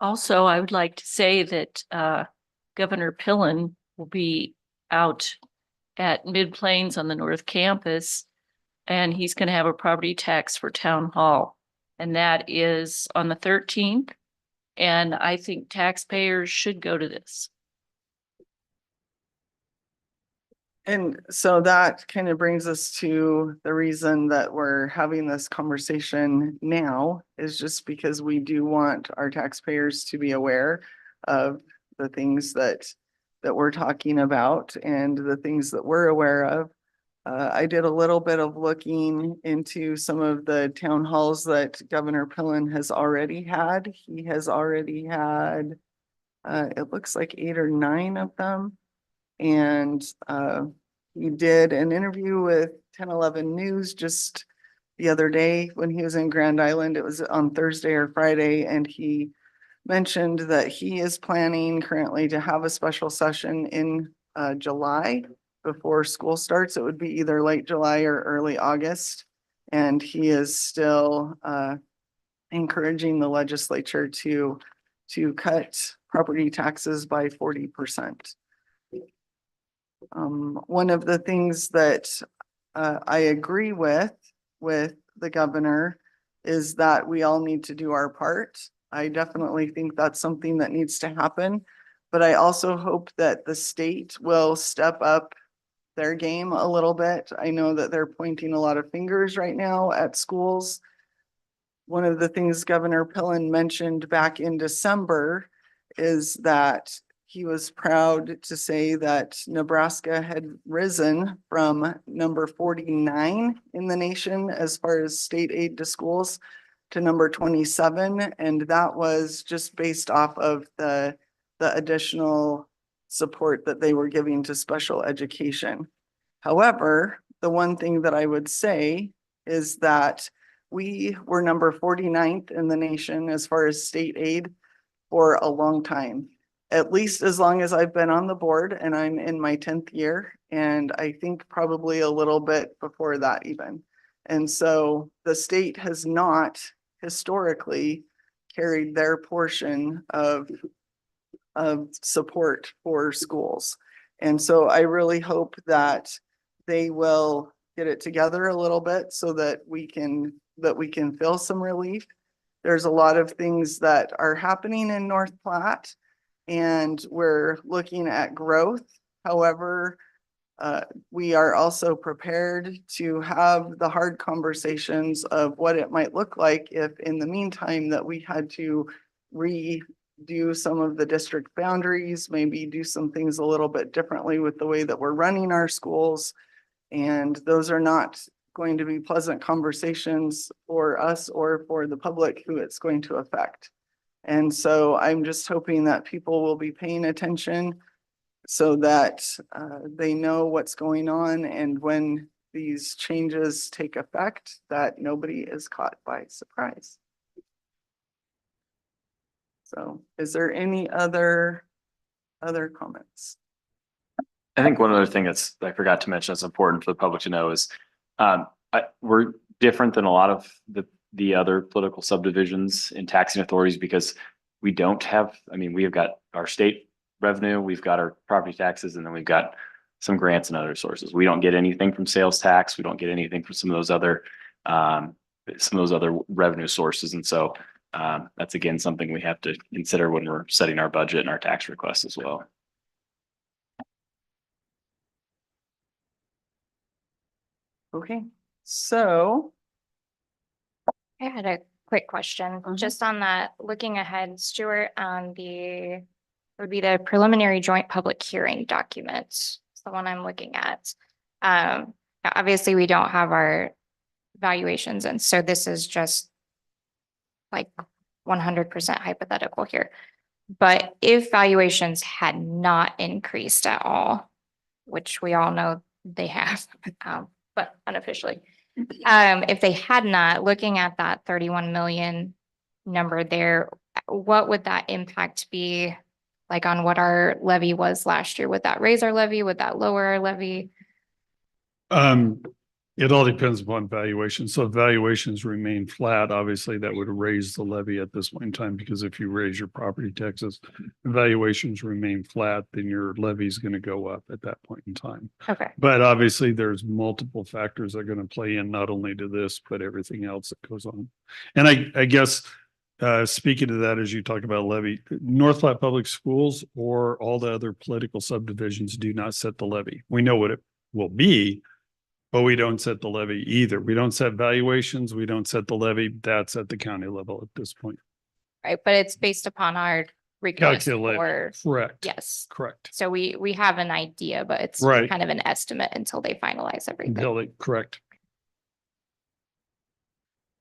Also, I would like to say that Governor Pillen will be out at Mid Plains on the North Campus, and he's going to have a property tax for town hall. And that is on the 13th. And I think taxpayers should go to this. And so that kind of brings us to the reason that we're having this conversation now is just because we do want our taxpayers to be aware of the things that we're talking about and the things that we're aware of. I did a little bit of looking into some of the town halls that Governor Pillen has already had. He has already had, it looks like 8 or 9 of them. And he did an interview with 1011 News just the other day when he was in Grand Island. It was on Thursday or Friday, and he mentioned that he is planning currently to have a special session in July before school starts. It would be either late July or early August. And he is still encouraging the legislature to cut property taxes by 40%. One of the things that I agree with the governor is that we all need to do our part. I definitely think that's something that needs to happen, but I also hope that the state will step up their game a little bit. I know that they're pointing a lot of fingers right now at schools. One of the things Governor Pillen mentioned back in December is that he was proud to say that Nebraska had risen from number 49 in the nation as far as state aid to schools to number 27. And that was just based off of the additional support that they were giving to special education. However, the one thing that I would say is that we were number 49th in the nation as far as state aid for a long time, at least as long as I've been on the board, and I'm in my 10th year, and I think probably a little bit before that even. And so the state has not historically carried their portion of support for schools. And so I really hope that they will get it together a little bit so that we can feel some relief. There's a lot of things that are happening in North Platte, and we're looking at growth. However, we are also prepared to have the hard conversations of what it might look like if in the meantime that we had to redo some of the district boundaries, maybe do some things a little bit differently with the way that we're running our schools. And those are not going to be pleasant conversations for us or for the public who it's going to affect. And so I'm just hoping that people will be paying attention so that they know what's going on, and when these changes take effect, that nobody is caught by surprise. So is there any other comments? I think one other thing I forgot to mention that's important for the public to know is we're different than a lot of the other political subdivisions in taxing authorities because we don't have, we have got our state revenue, we've got our property taxes, and then we've got some grants and other sources. We don't get anything from sales tax. We don't get anything from some of those other revenue sources. And so that's again something we have to consider when we're setting our budget and our tax requests as well. Okay, so I had a quick question, just on that, looking ahead, Stuart, on it would be the preliminary joint public hearing document. It's the one I'm looking at. Obviously, we don't have our valuations, and so this is just like 100% hypothetical here. But if valuations had not increased at all, which we all know they have, but unofficially, if they had not, looking at that 31 million number there, what would that impact be like on what our levy was last year? Would that raise our levy? Would that lower our levy? It all depends upon valuation. So if valuations remain flat, obviously that would raise the levy at this point in time, because if you raise your property taxes, valuations remain flat, then your levy is going to go up at that point in time. Okay. But obviously there's multiple factors that are going to play in not only to this, but everything else that goes on. And I guess speaking to that, as you talk about levy, North Platte Public Schools or all the other political subdivisions do not set the levy. We know what it will be, but we don't set the levy either. We don't set valuations. We don't set the levy. That's at the county level at this point. Right, but it's based upon our request Calculate. for, Correct. yes. Correct. So we have an idea, but it's Right. kind of an estimate until they finalize everything. Correct.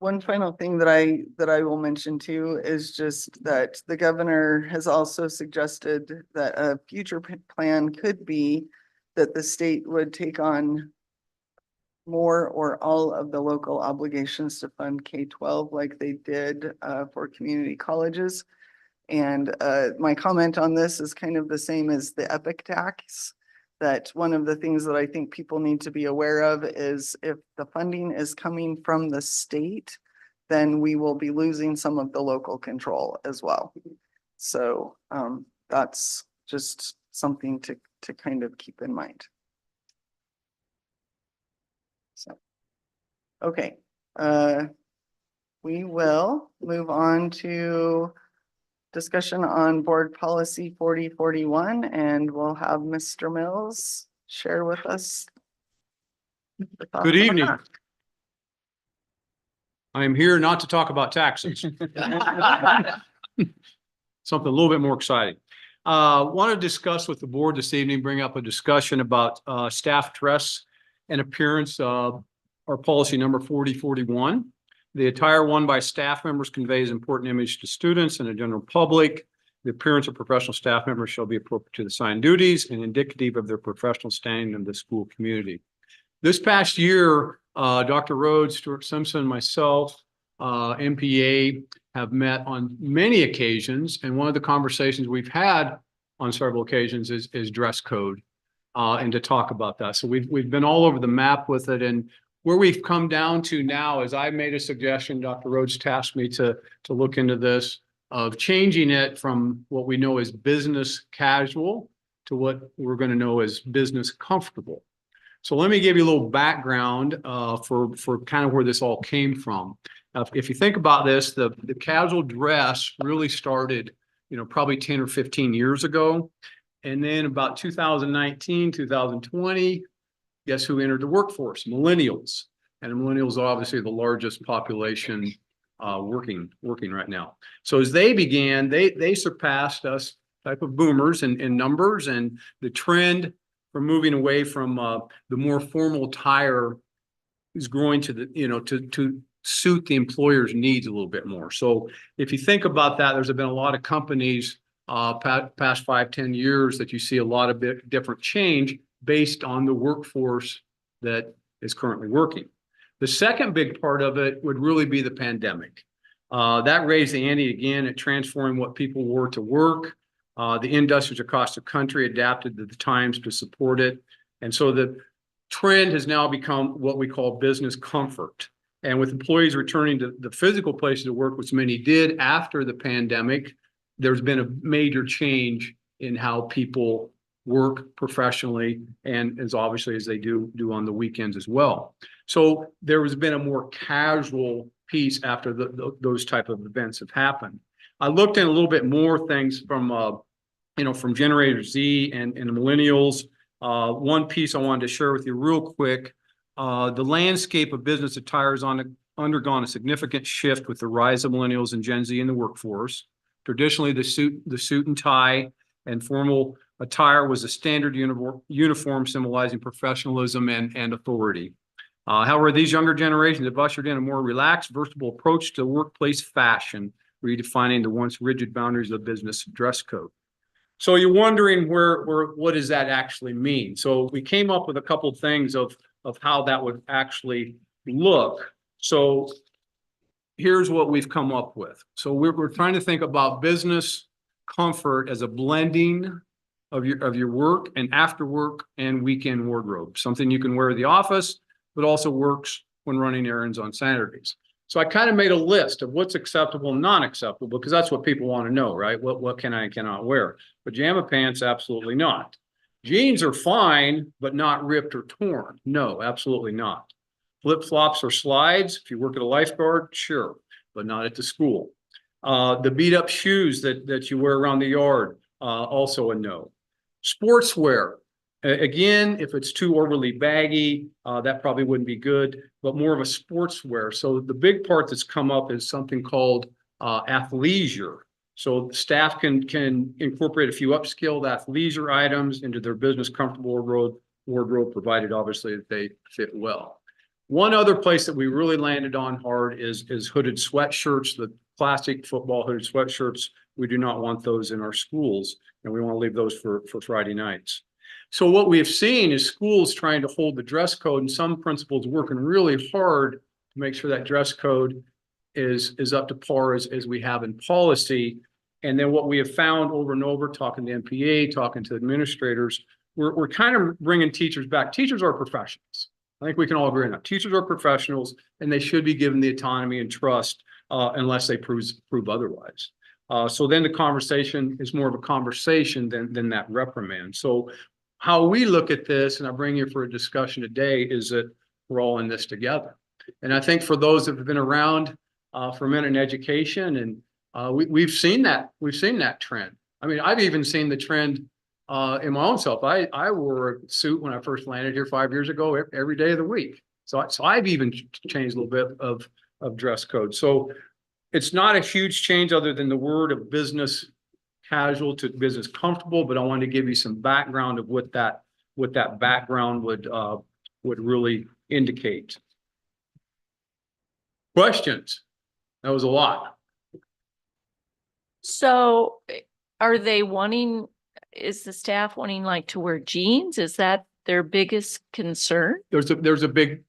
One final thing that I will mention too is just that the governor has also suggested that a future plan could be that the state would take on more or all of the local obligations to fund K-12 like they did for community colleges. And my comment on this is kind of the same as the EPIC tax. That one of the things that I think people need to be aware of is if the funding is coming from the state, then we will be losing some of the local control as well. So that's just something to kind of keep in mind. So, okay, we will move on to discussion on board policy 4041, and we'll have Mr. Mills share with us. the thoughts Good on evening. that. I'm here not to talk about taxes. Something a little bit more exciting. Want to discuss with the board this evening, bring up a discussion about staff dress and appearance of our policy number 4041. The attire worn by staff members conveys important image to students and the general public. The appearance of professional staff members shall be appropriate to the assigned duties and indicative of their professional standing in the school community. This past year, Dr. Rhodes, Stuart Simpson, myself, MPA have met on many occasions. And one of the conversations we've had on several occasions is dress code and to talk about that. So we've been all over the map with it. And where we've come down to now is I made a suggestion, Dr. Rhodes tasked me to look into this, of changing it from what we know as business casual to what we're going to know as business comfortable. So let me give you a little background for kind of where this all came from. If you think about this, the casual dress really started, probably 10 or 15 years ago. And then about 2019, 2020, guess who entered the workforce? Millennials. And millennials are obviously the largest population working right now. So as they began, they surpassed us type of boomers in numbers, and the trend for moving away from the more formal attire is growing to the, to suit the employer's needs a little bit more. So if you think about that, there's been a lot of companies past 5-10 years that you see a lot of different change based on the workforce that is currently working. The second big part of it would really be the pandemic. That raised the ante again at transforming what people wore to work. The industries across the country adapted to the times to support it. And so the trend has now become what we call business comfort. And with employees returning to the physical places of work, which many did after the pandemic, there's been a major change in how people work professionally, and as obviously as they do on the weekends as well. So there has been a more casual piece after those type of events have happened. I looked in a little bit more things from from Generator Z and the millennials. One piece I wanted to share with you real quick. The landscape of business attire has undergone a significant shift with the rise of millennials and Gen Z in the workforce. Traditionally, the suit and tie and formal attire was a standard uniform symbolizing professionalism and authority. However, these younger generations have ushered in a more relaxed, versatile approach to workplace fashion, redefining the once rigid boundaries of business dress code. So you're wondering what does that actually mean? So we came up with a couple of things of how that would actually look. So here's what we've come up with. So we're trying to think about business comfort as a blending of your work and after work and weekend wardrobe. Something you can wear to the office, but also works when running errands on Saturdays. So I kind of made a list of what's acceptable and non-acceptable, because that's what people want to know, right? What can I and cannot wear? Pajama pants, absolutely not. Jeans are fine, but not ripped or torn. No, absolutely not. Flip-flops or slides, if you work at a lifeguard, sure, but not at the school. The beat up shoes that you wear around the yard, also a no. Sportswear, again, if it's too overly baggy, that probably wouldn't be good, but more of a sportswear. So the big part that's come up is something called athleisure. So staff can incorporate a few upscaled athleisure items into their business comfortable wardrobe, provided obviously that they fit well. One other place that we really landed on hard is hooded sweatshirts, the classic football hooded sweatshirts. We do not want those in our schools, and we want to leave those for Friday nights. So what we have seen is schools trying to hold the dress code, and some principals working really hard to make sure that dress code is up to par as we have in policy. And then what we have found over and over, talking to MPA, talking to administrators, we're kind of bringing teachers back. Teachers are professionals. I think we can all agree on that. Teachers are professionals, and they should be given the autonomy and trust unless they prove otherwise. So then the conversation is more of a conversation than that reprimand. So how we look at this, and I bring you for a discussion today, is that we're all in this together. And I think for those that have been around for a minute in education, and we've seen that trend. I mean, I've even seen the trend in my own self. I wore a suit when I first landed here 5 years ago, every day of the week. So I've even changed a little bit of dress code. So it's not a huge change other than the word of business casual to business comfortable, but I wanted to give you some background of what that background would really indicate. Questions? That was a lot. So are they wanting, is the staff wanting like to wear jeans? Is that their biggest concern? There's a big,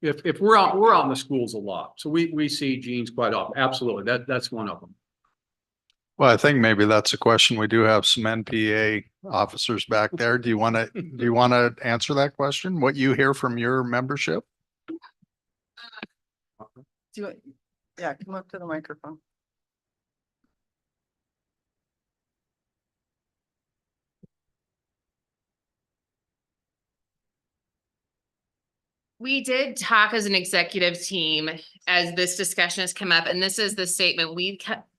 if we're out in the schools a lot. So we see jeans quite often. Absolutely. That's one of them. Well, I think maybe that's a question. We do have some NPA officers back there. Do you want to answer that question? What you hear from your membership? Yeah, come up to the microphone. We did talk as an executive team as this discussion has come up, and this is the statement we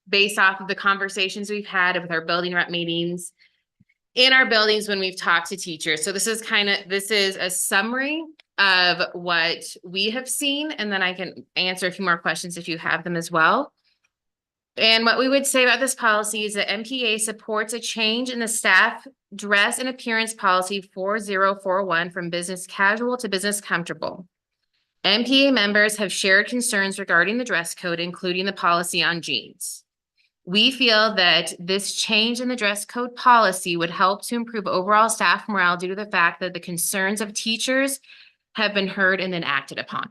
based off of the conversations we've had with our building rep meetings in our buildings when we've talked to teachers. So this is a summary of what we have seen, and then I can answer a few more questions if you have them as well. And what we would say about this policy is that MPA supports a change in the staff dress and appearance policy 4041 from business casual to business comfortable. MPA members have shared concerns regarding the dress code, including the policy on jeans. We feel that this change in the dress code policy would help to improve overall staff morale due to the fact that the concerns of teachers have been heard and then acted upon.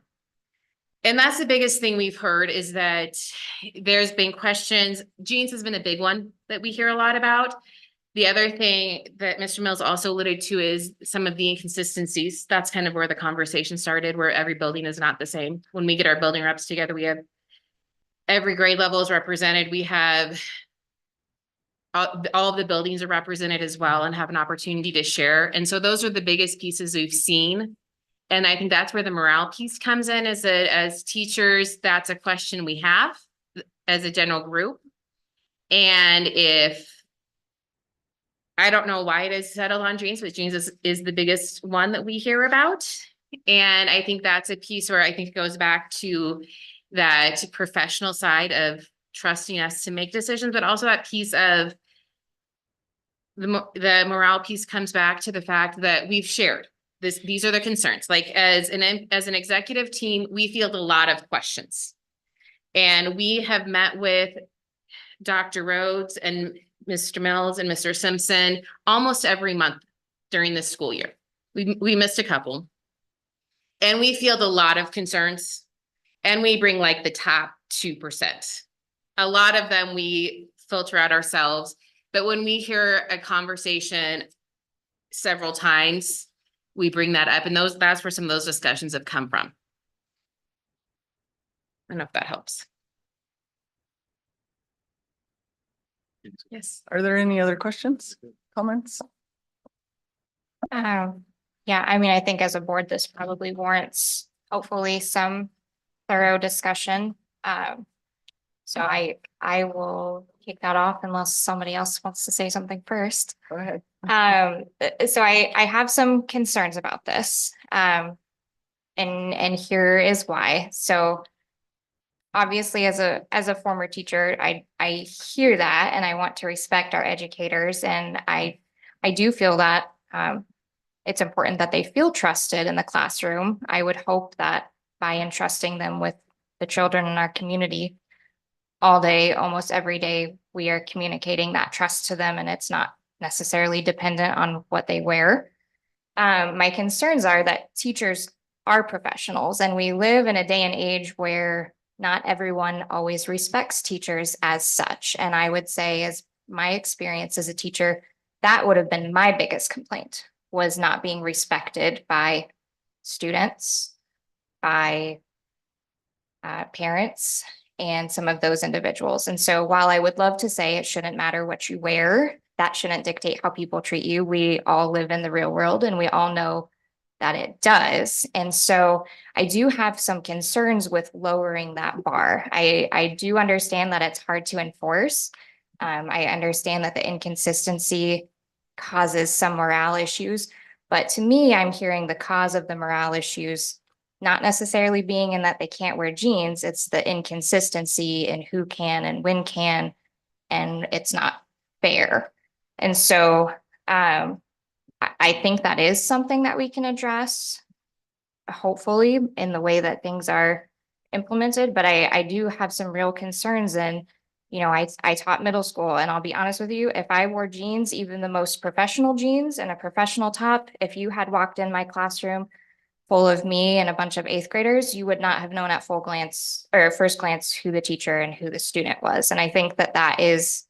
And that's the biggest thing we've heard, is that there's been questions. Jeans has been a big one that we hear a lot about. The other thing that Mr. Mills also alluded to is some of the inconsistencies. That's kind of where the conversation started, where every building is not the same. When we get our building reps together, we have every grade level is represented. We have all of the buildings are represented as well and have an opportunity to share. And so those are the biggest pieces we've seen. And I think that's where the morale piece comes in, is that as teachers, that's a question we have as a general group. And I don't know why it is settled on jeans, but jeans is the biggest one that we hear about. And I think that's a piece where I think it goes back to that professional side of trusting us to make decisions, but also that piece of the morale piece comes back to the fact that we've shared this. These are the concerns. Like as an executive team, we field a lot of questions, and we have met with Dr. Rhodes and Mr. Mills and Mr. Simpson almost every month during this school year. We missed a couple, and we field a lot of concerns, and we bring like the top 2%. A lot of them we filter out ourselves, but when we hear a conversation several times, we bring that up, and that's where some of those discussions have come from. I don't know if that helps. Yes. Are there any other questions, comments? Yeah, I mean, I think as a board, this probably warrants hopefully some thorough discussion. So I will kick that off unless somebody else wants to say something first. Go ahead. So I have some concerns about this. And here is why. So obviously, as a former teacher, I hear that and I want to respect our educators, and I do feel that it's important that they feel trusted in the classroom. I would hope that by entrusting them with the children in our community all day, almost every day, we are communicating that trust to them, and it's not necessarily dependent on what they wear. My concerns are that teachers are professionals, and we live in a day and age where not everyone always respects teachers as such. And I would say, as my experience as a teacher, that would have been my biggest complaint, was not being respected by students, by parents, and some of those individuals. And so while I would love to say it shouldn't matter what you wear, that shouldn't dictate how people treat you, we all live in the real world and we all know that it does. And so I do have some concerns with lowering that bar. I do understand that it's hard to enforce. I understand that the inconsistency causes some morale issues, but to me, I'm hearing the cause of the morale issues not necessarily being in that they can't wear jeans, it's the inconsistency in who can and when can, and it's not fair. And so I think that is something that we can address, hopefully, in the way that things are implemented. But I do have some real concerns. And, you know, I taught middle school, and I'll be honest with you, if I wore jeans, even the most professional jeans and a professional top, if you had walked in my classroom full of me and a bunch of eighth graders, you would not have known at full glance or first glance who the teacher and who the student was. And I think that that is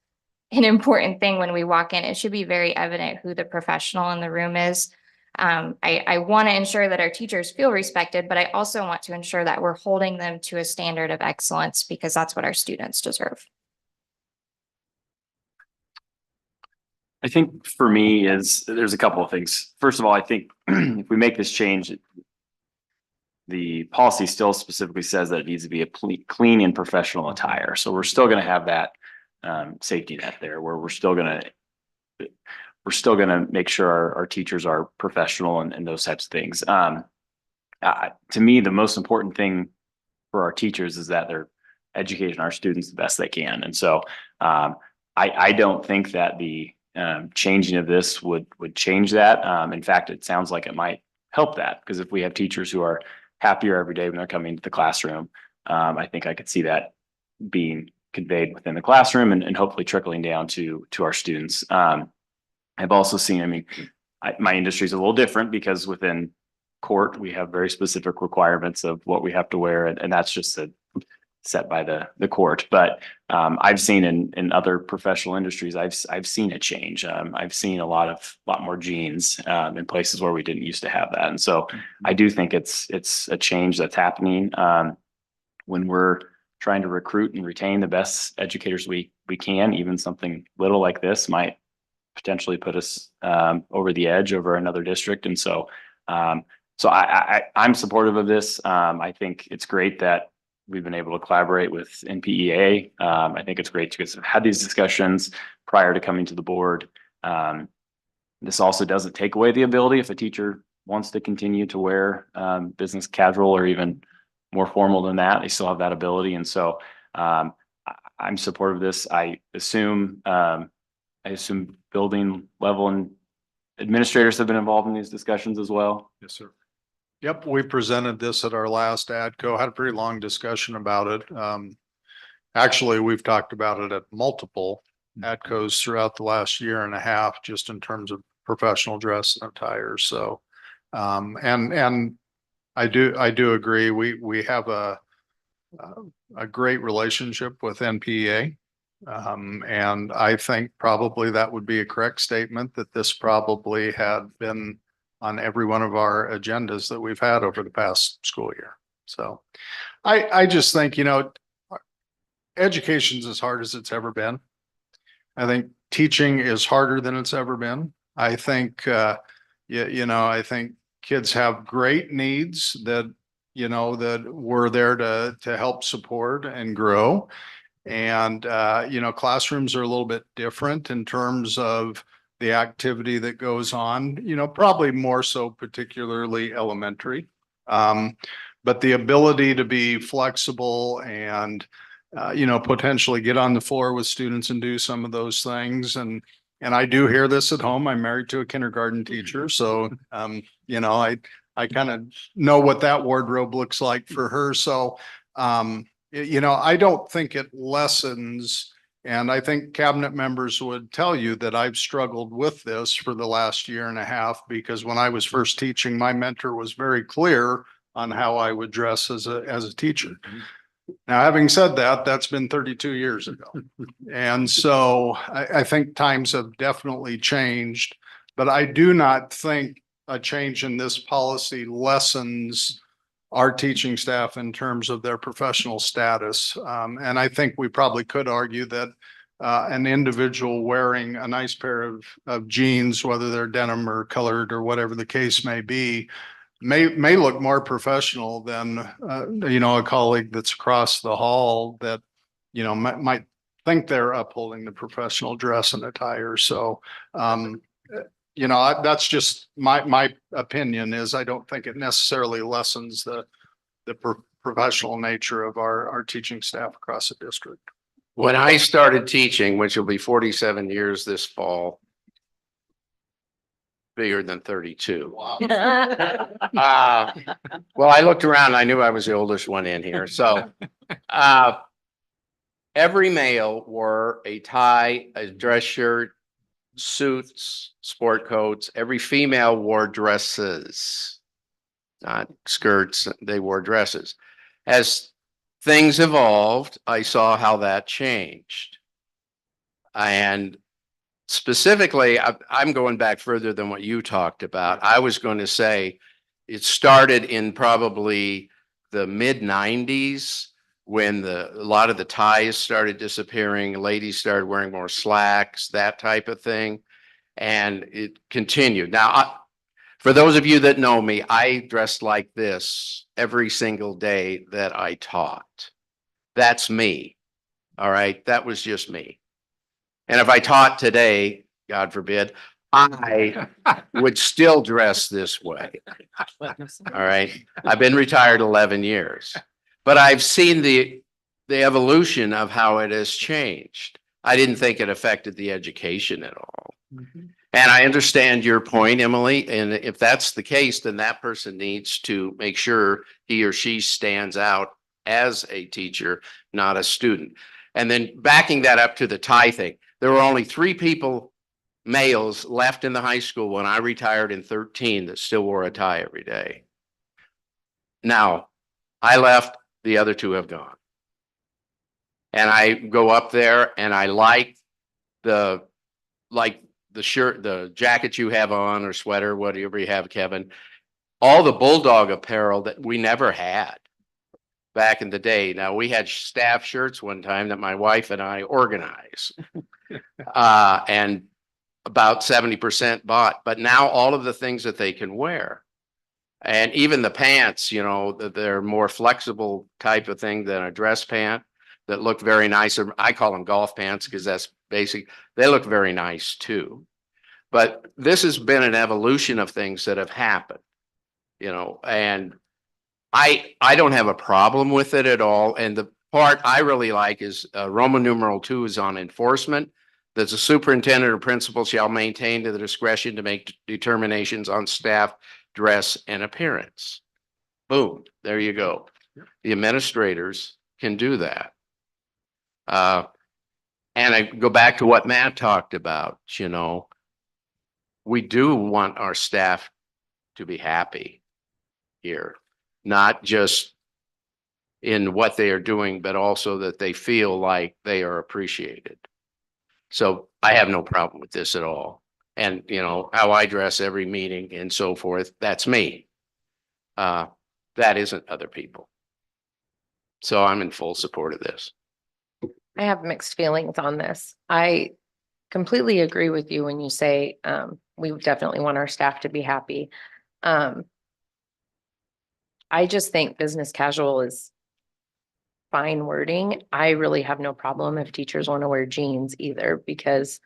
an important thing when we walk in. It should be very evident who the professional in the room is. I want to ensure that our teachers feel respected, but I also want to ensure that we're holding them to a standard of excellence, because that's what our students deserve. I think for me there's a couple of things. First of all, I think if we make this change, the policy still specifically says that it needs to be a clean and professional attire. So we're still going to have that safety net there, where we're still going to make sure our teachers are professional and those types of things. To me, the most important thing for our teachers is that they're educating our students the best they can. And so I don't think that the changing of this would change that. In fact, it sounds like it might help that, because if we have teachers who are happier every day when they're coming to the classroom, I think I could see that being conveyed within the classroom and hopefully trickling down to our students. I've also seen, my industry is a little different, because within court, we have very specific requirements of what we have to wear, and that's just set by the court. But I've seen in other professional industries, I've seen a change. I've seen a lot more jeans in places where we didn't used to have that. And so I do think it's a change that's happening when we're trying to recruit and retain the best educators we can. Even something little like this might potentially put us over the edge over another district. And so I'm supportive of this. I think it's great that we've been able to collaborate with NPEA. I think it's great to have had these discussions prior to coming to the board. This also doesn't take away the ability, if a teacher wants to continue to wear business casual or even more formal than that, they still have that ability. And so I'm supportive of this. I assume building level and administrators have been involved in these discussions as well. Yes, sir. Yep, we presented this at our last ADCO, had a pretty long discussion about it. Actually, we've talked about it at multiple ADCOs throughout the last year and a half, just in terms of professional dress and attire. So, and I do agree. We have a great relationship with NPEA. And I think probably that would be a correct statement, that this probably had been on every one of our agendas that we've had over the past school year. So I just think, education's as hard as it's ever been. I think teaching is harder than it's ever been. I think, I think kids have great needs that, that we're there to help support and grow. And, classrooms are a little bit different in terms of the activity that goes on, probably more so particularly elementary. But the ability to be flexible and, potentially get on the floor with students and do some of those things. And I do hear this at home. I'm married to a kindergarten teacher. So, I kind of know what that wardrobe looks like for her. So, I don't think it lessens. And I think cabinet members would tell you that I've struggled with this for the last year and a half, because when I was first teaching, my mentor was very clear on how I would dress as a teacher. Now, having said that, that's been 32 years ago. And so I think times have definitely changed, but I do not think a change in this policy lessens our teaching staff in terms of their professional status. And I think we probably could argue that an individual wearing a nice pair of jeans, whether they're denim or colored or whatever the case may be, may look more professional than, a colleague that's across the hall that, might think they're upholding the professional dress and attire. So, that's just my opinion is I don't think it necessarily lessens the professional nature of our teaching staff across the district. When I started teaching, which will be 47 years this fall, bigger than 32. Wow. Well, I looked around, I knew I was the oldest one in here. So every male wore a tie, a dress shirt, suits, sport coats. Every female wore dresses, not skirts. They wore dresses. As things evolved, I saw how that changed. And specifically, I'm going back further than what you talked about. I was going to say it started in probably the mid-90s when a lot of the ties started disappearing. Ladies started wearing more slacks, that type of thing. And it continued. Now, for those of you that know me, I dressed like this every single day that I taught. That's me. All right. That was just me. And if I taught today, God forbid, I would still dress this way. All right. I've been retired 11 years, but I've seen the evolution of how it has changed. I didn't think it affected the education at all. And I understand your point, Emily. And if that's the case, then that person needs to make sure he or she stands out as a teacher, not a student. And then backing that up to the tie thing, there were only 3 people, males, left in the high school when I retired in 13 that still wore a tie every day. Now, I left, the other 2 have gone. And I go up there and I like the shirt, the jacket you have on or sweater, whatever you have, Kevin, all the Bulldog apparel that we never had back in the day. Now, we had staff shirts one time that my wife and I organized. And about 70% bought, but now all of the things that they can wear, and even the pants, they're more flexible type of thing than a dress pant that look very nice. I call them golf pants because that's basic. They look very nice too. But this has been an evolution of things that have happened, and I don't have a problem with it at all. And the part I really like is Roman numeral 2 is on enforcement. That the superintendent or principal shall maintain to the discretion to make determinations on staff dress and appearance. Boom, there you go. The administrators can do that. And I go back to what Matt talked about, we do want our staff to be happy here, not just in what they are doing, but also that they feel like they are appreciated. So I have no problem with this at all. and you know, how I dress every meeting and so forth, that's me. That isn't other people. So I'm in full support of this. I have mixed feelings on this. I completely agree with you when you say, we definitely want our staff to be happy. I just think business casual is fine wording. I really have no problem if teachers want to wear jeans either, because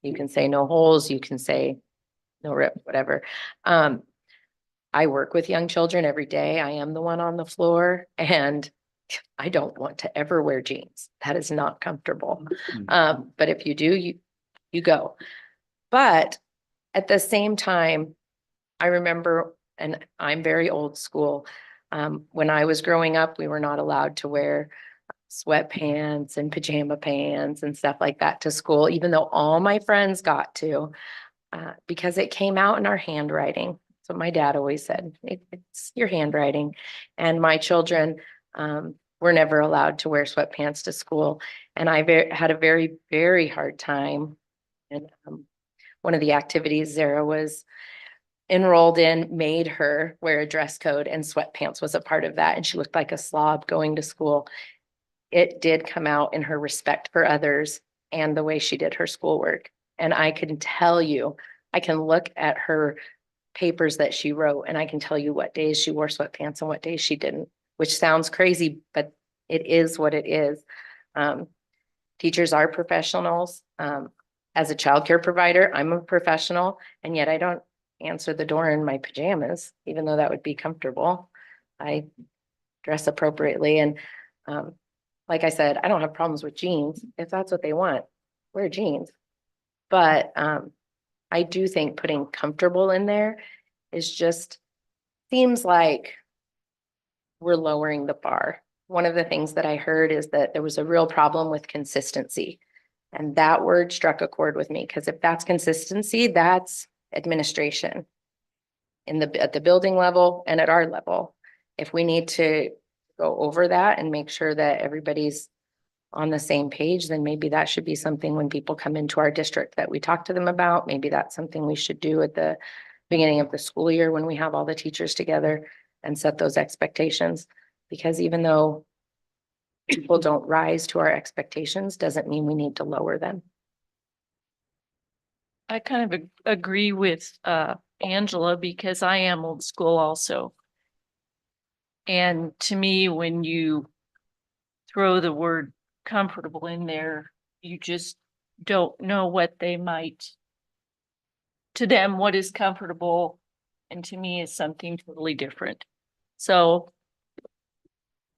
you can say no holes, you can say no rip, whatever. I work with young children every day. I am the one on the floor, and I don't want to ever wear jeans. That is not comfortable. But if you do, you go. But at the same time, I remember, and I'm very old school. When I was growing up, we were not allowed to wear sweatpants and pajama pants and stuff like that to school, even though all my friends got to, because it came out in our handwriting. So my dad always said, it's your handwriting. And my children were never allowed to wear sweatpants to school. And I had a very, very hard time. And one of the activities Zara was enrolled in made her wear a dress code, and sweatpants was a part of that. And she looked like a slob going to school. It did come out in her respect for others and the way she did her schoolwork. And I can tell you, I can look at her papers that she wrote, and I can tell you what days she wore sweatpants and what days she didn't, which sounds crazy, but it is what it is. Teachers are professionals. As a childcare provider, I'm a professional, and yet I don't answer the door in my pajamas, even though that would be comfortable. I dress appropriately. And like I said, I don't have problems with jeans. If that's what they want, wear jeans. But I do think putting comfortable in there is just, seems like we're lowering the bar. One of the things that I heard is that there was a real problem with consistency. And that word struck a chord with me, because if that's consistency, that's administration at the building level and at our level. If we need to go over that and make sure that everybody's on the same page, then maybe that should be something when people come into our district that we talk to them about. Maybe that's something we should do at the beginning of the school year when we have all the teachers together and set those expectations. Because even though people don't rise to our expectations, doesn't mean we need to lower them. I kind of agree with Angela, because I am old school also. And to me, when you throw the word comfortable in there, you just don't know what they might, to them, what is comfortable, and to me is something totally different. So,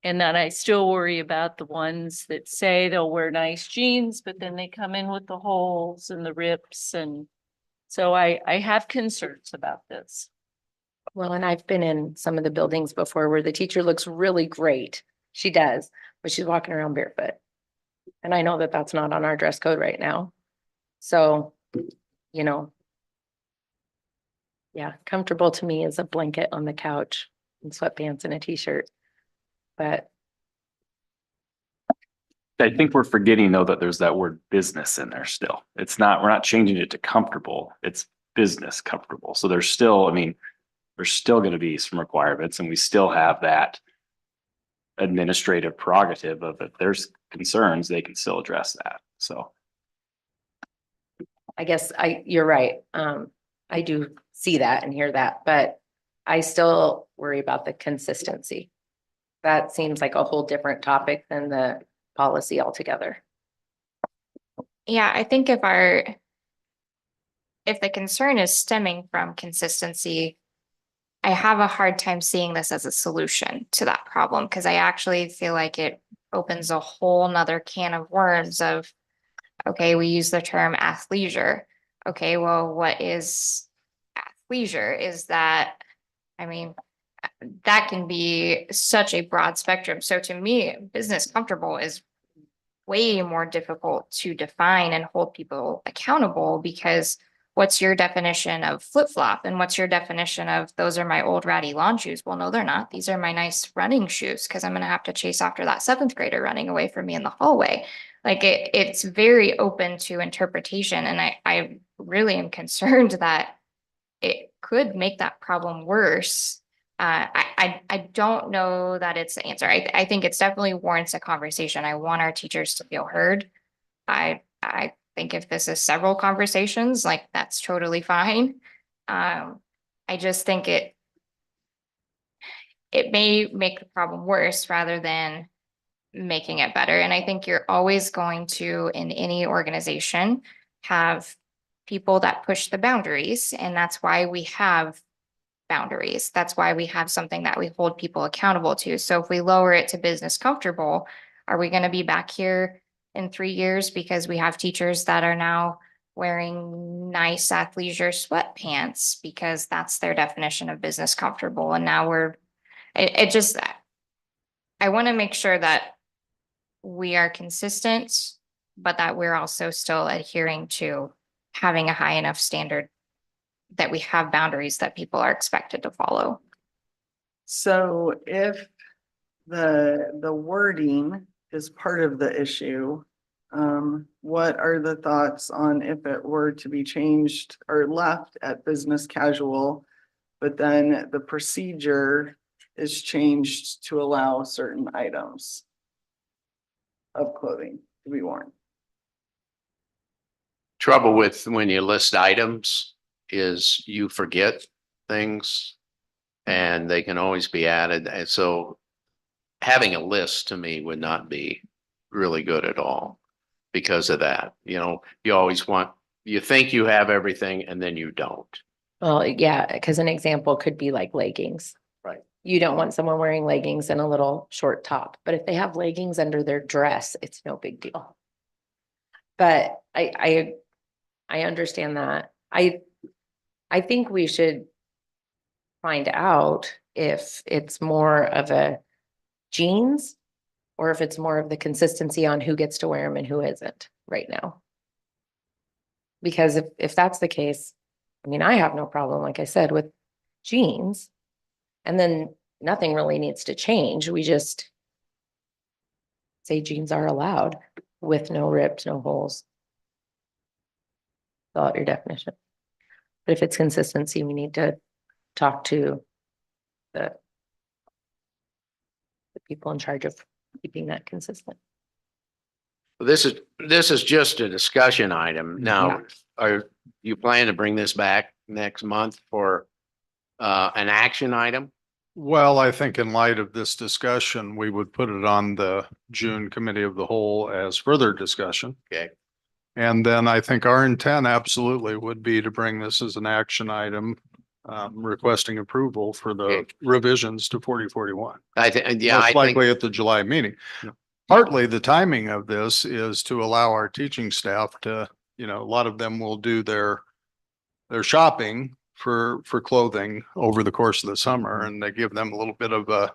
and then I still worry about the ones that say they'll wear nice jeans, but then they come in with the holes and the rips. And so I have concerns about this. Well, and I've been in some of the buildings before where the teacher looks really great. She does, but she's walking around barefoot. And I know that that's not on our dress code right now. So, you know, yeah, comfortable to me is a blanket on the couch and sweatpants and a t-shirt. But I think we're forgetting though that there's that word business in there still. It's not, we're not changing it to comfortable. It's business comfortable. So there's still, I mean, there's still going to be some requirements, and we still have that administrative prerogative of if there's concerns, they can still address that. So I guess you're right. I do see that and hear that, but I still worry about the consistency. That seems like a whole different topic than the policy altogether. Yeah, I think if the concern is stemming from consistency, I have a hard time seeing this as a solution to that problem, because I actually feel like it opens a whole nother can of worms of, okay, we use the term athleisure. Okay, well, what is athleisure? Is that, I mean, that can be such a broad spectrum. So to me, business comfortable is way more difficult to define and hold people accountable, because what's your definition of flip-flop, and what's your definition of those are my old ratty lawn shoes? Well, no, they're not. These are my nice running shoes, because I'm going to have to chase after that 7th grader running away from me in the hallway. Like it's very open to interpretation. And I really am concerned that it could make that problem worse. I don't know that it's the answer. I think it's definitely warrants a conversation. I want our teachers to feel heard. I think if this is several conversations, like that's totally fine. I just think it may make the problem worse rather than making it better. And I think you're always going to, in any organization, have people that push the boundaries. And that's why we have boundaries. That's why we have something that we hold people accountable to. So if we lower it to business comfortable, are we going to be back here in 3 years because we have teachers that are now wearing nice athleisure sweatpants because that's their definition of business comfortable? And now it just, I want to make sure that we are consistent, but that we're also still adhering to having a high enough standard that we have boundaries that people are expected to follow. So if the wording is part of the issue, what are the thoughts on if it were to be changed or left at business casual, but then the procedure is changed to allow certain items of clothing to be worn? Trouble with when you list items is you forget things and they can always be added. And so having a list to me would not be really good at all because of that. You know, you always want, you think you have everything and then you don't. Well, yeah, because an example could be like leggings. Right. You don't want someone wearing leggings and a little short top, but if they have leggings under their dress, it's no big deal. But I understand that. I think we should find out if it's more of a jeans or if it's more of the consistency on who gets to wear them and who isn't right now. Because if that's the case, I mean, I have no problem, like I said, with jeans. And then nothing really needs to change. We just say jeans are allowed with no rips, no holes. Fill out your definition. But if it's consistency, we need to talk to the people in charge of keeping that consistent. This is just a discussion item. Now, are you planning to bring this back next month for an action item? Well, I think in light of this discussion, we would put it on the June committee of the whole as further discussion. Okay. And then I think our intent absolutely would be to bring this as an action item, requesting approval for the Okay. revisions to 4041. I think, yeah, Most I think, likely at the July meeting. Yeah. Partly the timing of this is to allow our teaching staff to, you know, a lot of them will do their shopping for clothing over the course of the summer, and they give them a little bit of a,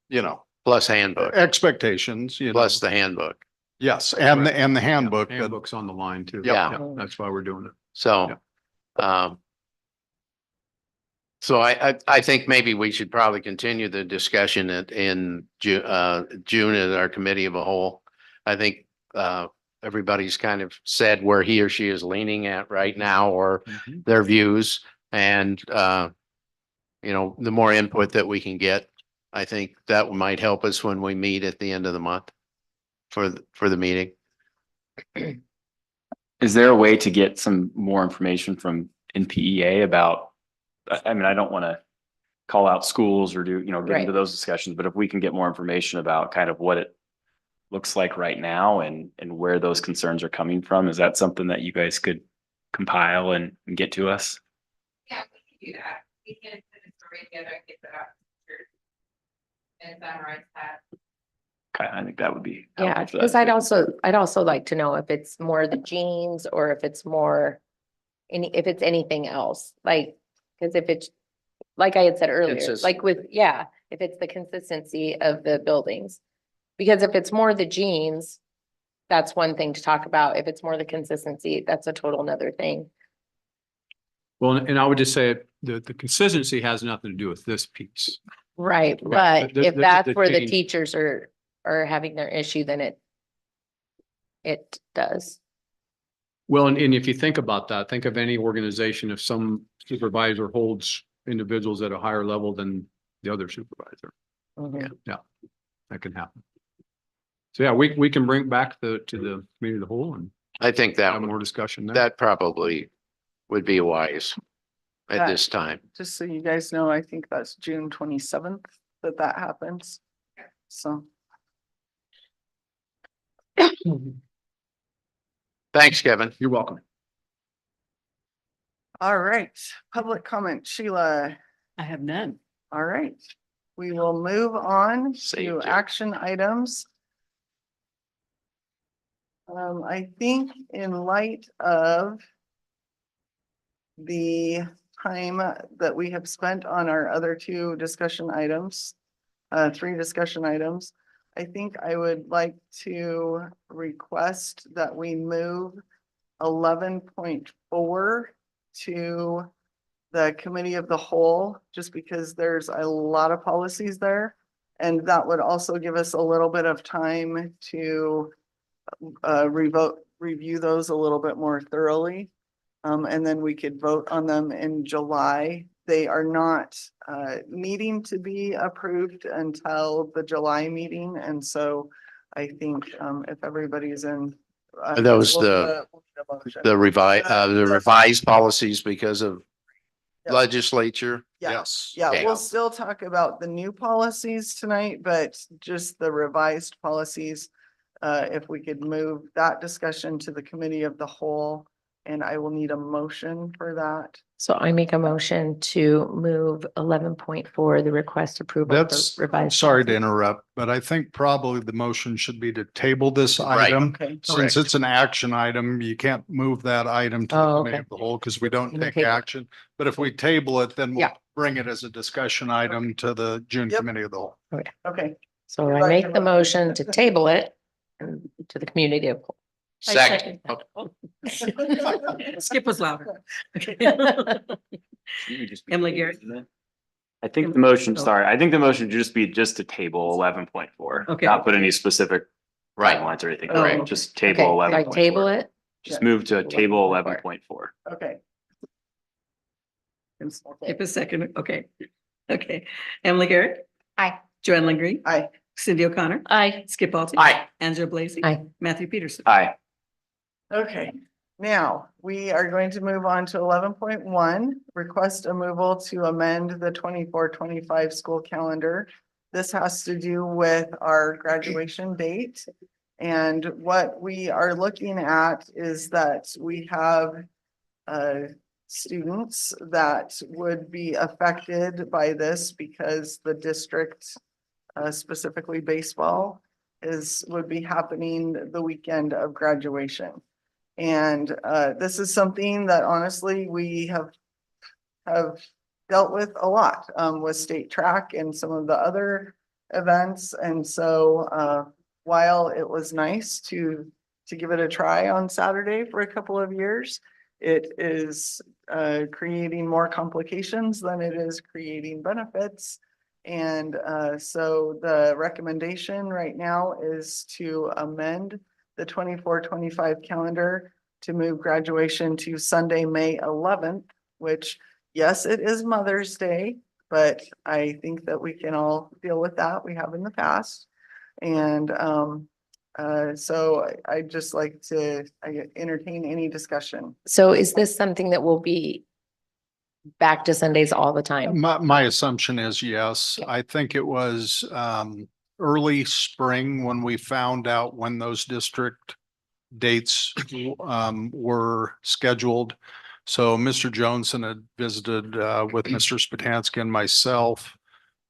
you know, plus handbook, expectations, you know. plus the handbook. Yes, and Right. the handbook. that- Handbook's on the line too. Yeah. That's why we're doing it. So, so I think maybe we should probably continue the discussion in June at our committee of a whole. I think, everybody's kind of said where he or she is leaning at right now or their views. And, you know, the more input that we can get, I think that might help us when we meet at the end of the month for the meeting. Is there a way to get some more information from NPEA about, I mean, I don't want to call out schools or do, you know, get into Right. those discussions, but if we can get more information about kind of what it looks like right now and where those concerns are coming from, is that something that you guys could compile and get to us? Yeah, we can do that. We can put a story together and get that out. And summarize that. Okay, I think that would be. Yeah, helpful for because that too. I'd also like to know if it's more the jeans or if it's more if it's anything else, like, because if it's, like I had said earlier, like with, if it's the consistency of the buildings. Because if it's more the jeans, that's one thing to talk about. If it's more the consistency, that's a total nother thing. Well, and I would just say the consistency has nothing to do with this piece. Right, Right, but if the that's where the change. teachers are having their issue, then it does. Well, and if you think about that, think of any organization, if some supervisor holds individuals at a higher level than the other supervisor. Mhm. Yeah, that can happen. So yeah, we can bring back to the committee of the whole and I think that have more discussion there. that probably would be wise at That- this time. Just so you guys know, I think that's June 27th that happens. So, Thanks, Kevin. You're welcome. all right, public comment, Sheila. I have none. All right, we will move on Saved to you. action items. I think in light of the time that we have spent on our other two discussion items, three discussion items, I think I would like to request that we move 11.4 to the committee of the whole, just because there's a lot of policies there. And that would also give us a little bit of time to review those a little bit more thoroughly. And then we could vote on them in July. They are not needing to be approved until the July meeting. And so I think if everybody's in. Are those the revised policies because of Yep. legislature? Yeah. Yes. Yeah, Okay. we'll still talk about the new policies tonight, but just the revised policies. If we could move that discussion to the committee of the whole, and I will need a motion for that. So I make a motion to move 11.4, the request approval. of the That's, revised sorry to policy. interrupt, but I think probably the motion should be to table this Right. item. Okay, Since Correct. it's an action item, you can't move that item to the Oh, committee okay. of the whole because we don't You can take table it. action. But if we table it, then we'll Yeah. bring it as a discussion item to the June Yep. committee of the whole. okay. So I make the motion to table it and to the community of. Second. Skip was louder. Okay. Emily Garrett. I think the motion, sorry, I think the motion should just be just to table 11.4. Okay. Not put any specific Right. timelines or anything. Oh, Right, okay. just Okay, table so I 11.4. table it. Just move to table 11.4. 11.4. Okay. Skip a second. Okay. Okay. Emily Garrett. Aye. Joanne Lingery. Aye. Cindy O'Connor. Aye. Skip Alter. Aye. Angela Blaze. Aye. Matthew Peterson. Aye. Okay, now we are going to move on to 11.1, request removal to amend the 24-25 school calendar. This has to do with our graduation date. And what we are looking at is that we have students that would be affected by this because the district, specifically baseball, would be happening the weekend of graduation. And this is something that honestly we have dealt with a lot with state track and some of the other events. And so while it was nice to give it a try on Saturday for a couple of years, it is creating more complications than it is creating benefits. And so the recommendation right now is to amend the 24-25 calendar to move graduation to Sunday, May 11th, which, yes, it is Mother's Day, but I think that we can all deal with that. We have in the past. And so I'd just like to entertain any discussion. So is this something that will be back to Sundays all the time? My assumption is yes. Yeah. I think it was early spring when we found out when those district dates were scheduled. So Mr. Johnson had visited with Mr. Spatansky and myself.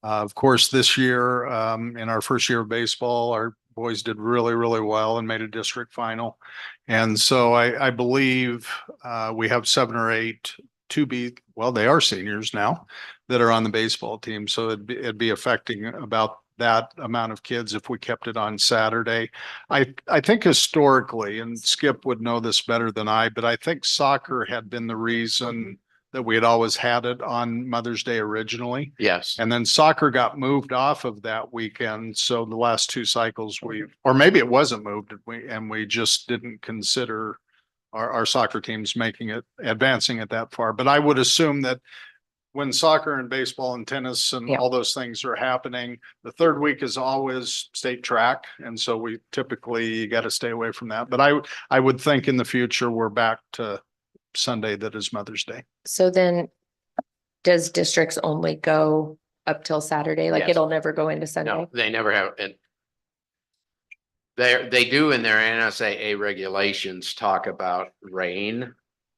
Of course, this year, in our first year of baseball, our boys did really, really well and made a district final. And so I believe we have 7 or 8 they are seniors now that are on the baseball team. So it'd be affecting about that amount of kids if we kept it on Saturday. I think historically, and Skip would know this better than I, but I think soccer had been the reason that we had always had it on Mother's Day originally. Yes. And then soccer got moved off of that weekend. So the last 2 cycles or maybe it wasn't moved and we just didn't consider our soccer team's making it, advancing it that far. But I would assume that when soccer and baseball and tennis and Yeah. all those things are happening, the third week is always state track. And so we typically got to stay away from that. But I would think in the future, we're back to Sunday that is Mother's Day. So then does districts only go up till Saturday? Like Yes. it'll never go into Sunday? No, they never have, and they do in their NSAA regulations talk about rain.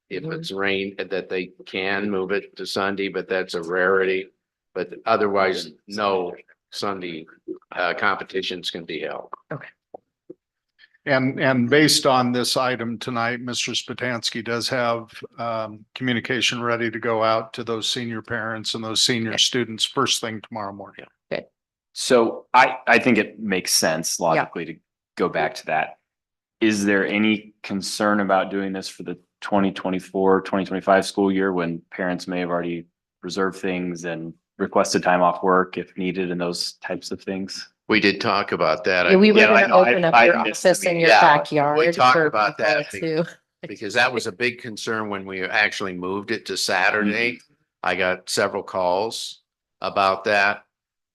If Mhm. it's rain, that they can move it to Sunday, but that's a rarity. But otherwise, no Sunday competitions can be held. And based on this item tonight, Mr. Spatansky does have communication ready to go out to those senior parents and those senior students first thing tomorrow morning. So I think it makes sense logically to go back to that. Is there any concern about doing this for the 2024-2025 school year when parents may have already reserved things and requested time off work if needed and those types of things? We did talk about that. Yeah, we were Yeah, I gonna know. open up I your missed the office in meeting. your Yeah, backyard. we talked for about that people to- because that was a big concern when we actually moved it to Saturday. I got several calls about that.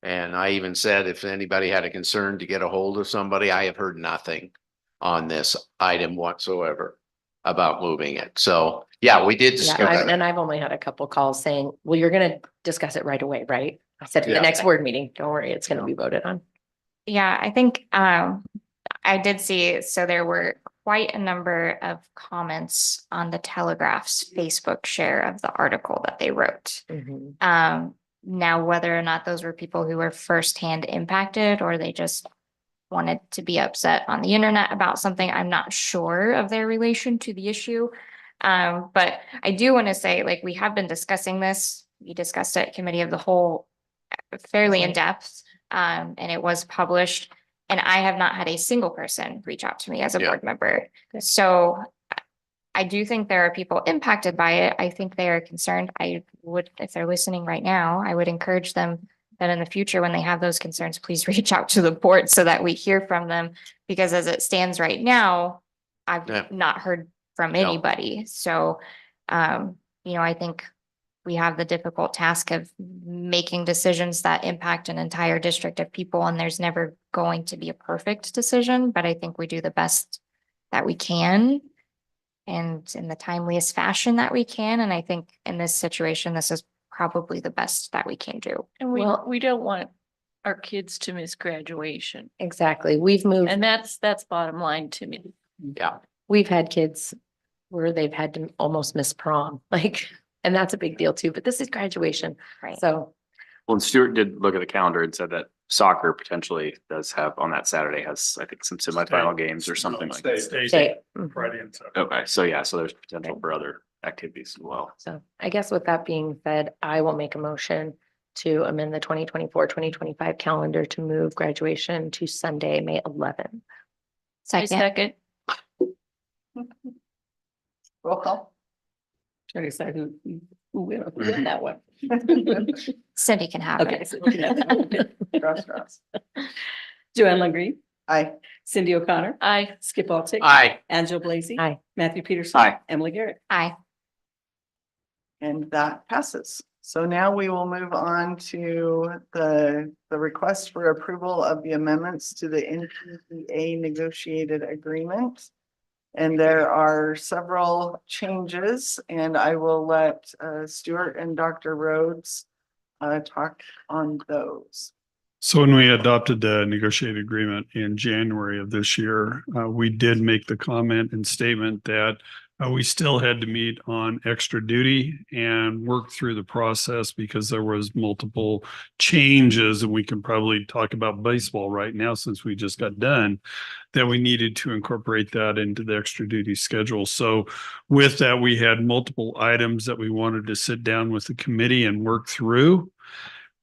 And I even said, if anybody had a concern to get a hold of somebody, I have heard nothing on this item whatsoever about moving it. So, yeah, we did Yeah, discuss. and I've only had a couple calls saying, well, you're gonna discuss it right away, right? I said, at Yeah. the next board meeting, don't worry, it's gonna be voted on. Yeah, I think I did see, so there were quite a number of comments on the Telegraph's Facebook share of the article that they wrote. Now, whether or not those were people who were firsthand impacted or they just wanted to be upset on the internet about something, I'm not sure of their relation to the issue. But I do want to say, like, we have been discussing this. We discussed it at committee of the whole fairly in depth. And it was published. And I have not had a single person reach out to me as a Yeah. board member. So I do think there are people impacted by it. I think they are concerned. I would, if they're listening right now, I would encourage them that in the future, when they have those concerns, please reach out to the board so that we hear from them. Because as it stands right now, I've Yeah. not heard from No. anybody. So, I think we have the difficult task of making decisions that impact an entire district of people, and there's never going to be a perfect decision, but I think we do the best that we can and in the timeliest fashion that we can. And I think in this situation, this is probably the best that we can do. And Well- we don't want our kids to miss graduation. Exactly, we've moved, And that's bottom line to me. Yeah, we've had kids where they've had to almost miss prom, like, and that's a big deal too, but this is graduation, Right. so. Well, and Stuart did look at the calendar and said that soccer potentially does have on that Saturday has, I think, some semifinal games or something like that. Stay. Friday and Saturday. Okay, so yeah, so there's potential for other activities as well. So I guess with that being said, I will make a motion to amend the 2024-2025 calendar to move graduation to Sunday, May 11th. I Second, second. Roll call. Trying to decide who win that one. Cindy can have Okay. it. so we can have- Cross. Joanne Lungreen, Aye. Cindy O'Connor, Aye. Skip Altick. aye, Angela Blazy. Aye. Matthew Peterson. Aye. Emily Garrett. Aye. And that passes. So now we will move on to the request for approval of the amendments to the NPPA negotiated agreement. And there are several changes, and I will let Stuart and Dr. Rhodes talk on those. So when we adopted the negotiated agreement in January of this year, we did make the comment and statement that we still had to meet on extra duty and work through the process because there was multiple changes, and we can probably talk about baseball right now since we just got done, that we needed to incorporate that into the extra duty schedule. So with that, we had multiple items that we wanted to sit down with the committee and work through.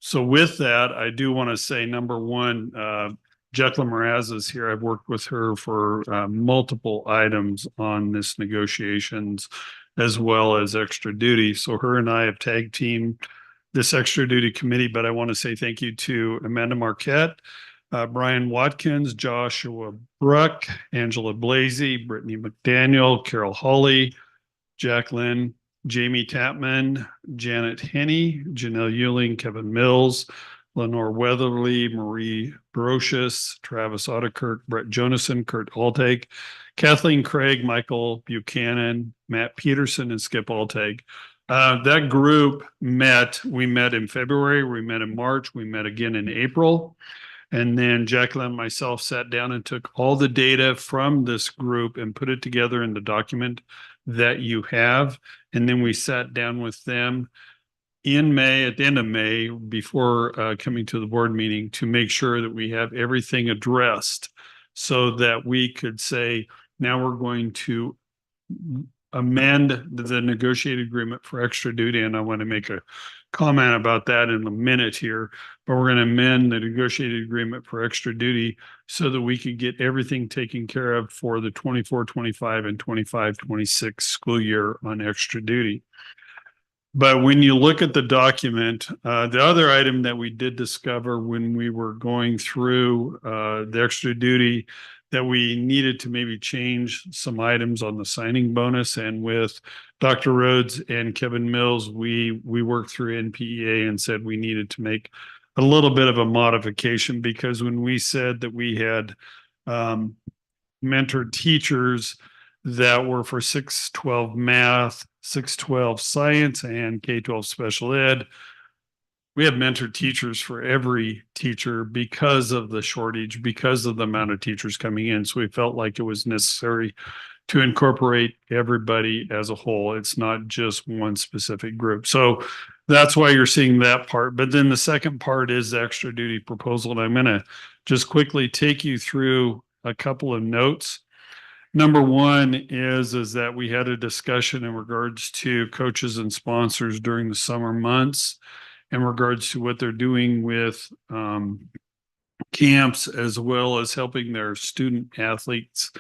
So with that, I do want to say, number one, Jacqueline Mraz is here. I've worked with her for multiple items on this negotiations as well as extra duty. So her and I have tag teamed this extra duty committee, but I want to say thank you to Amanda Marquette, Brian Watkins, Joshua Bruck, Angela Blasey, Brittany McDaniel, Carol Hawley, Jacqueline, Jamie Tapman, Janet Henney, Janelle Euling, Kevin Mills, Lenore Weatherly, Marie Brocious, Travis Otterkirk, Brett Jonason, Kurt Alteg, Kathleen Craig, Michael Buchanan, Matt Peterson, and Skip Alteg. That group we met in February, we met in March, we met again in April. And then Jacqueline and myself sat down and took all the data from this group and put it together in the document that you have. And then we sat down with them in May, at the end of May, before coming to the board meeting, to make sure that we have everything addressed so that we could say, now we're going to amend the negotiated agreement for extra duty. And I want to make a comment about that in a minute here, but we're going to amend the negotiated agreement for extra duty so that we could get everything taken care of for the 24-25 and 25-26 school year on extra duty. But when you look at the document, the other item that we did discover when we were going through the extra duty, that we needed to maybe change some items on the signing bonus. And with Dr. Rhodes and Kevin Mills, we worked through NPEA and said we needed to make a little bit of a modification, because when we said that we had mentored teachers that were for 6-12 math, 6-12 science, and K-12 special ed, we have mentored teachers for every teacher because of the shortage, because of the amount of teachers coming in. So we felt like it was necessary to incorporate everybody as a whole. It's not just one specific group. So that's why you're seeing that part. But then the second part is the extra duty proposal. And I'm going to just quickly take you through a couple of notes. Number one is that we had a discussion in regards to coaches and sponsors during the summer months, in regards to what they're doing with camps, as well as helping their student athletes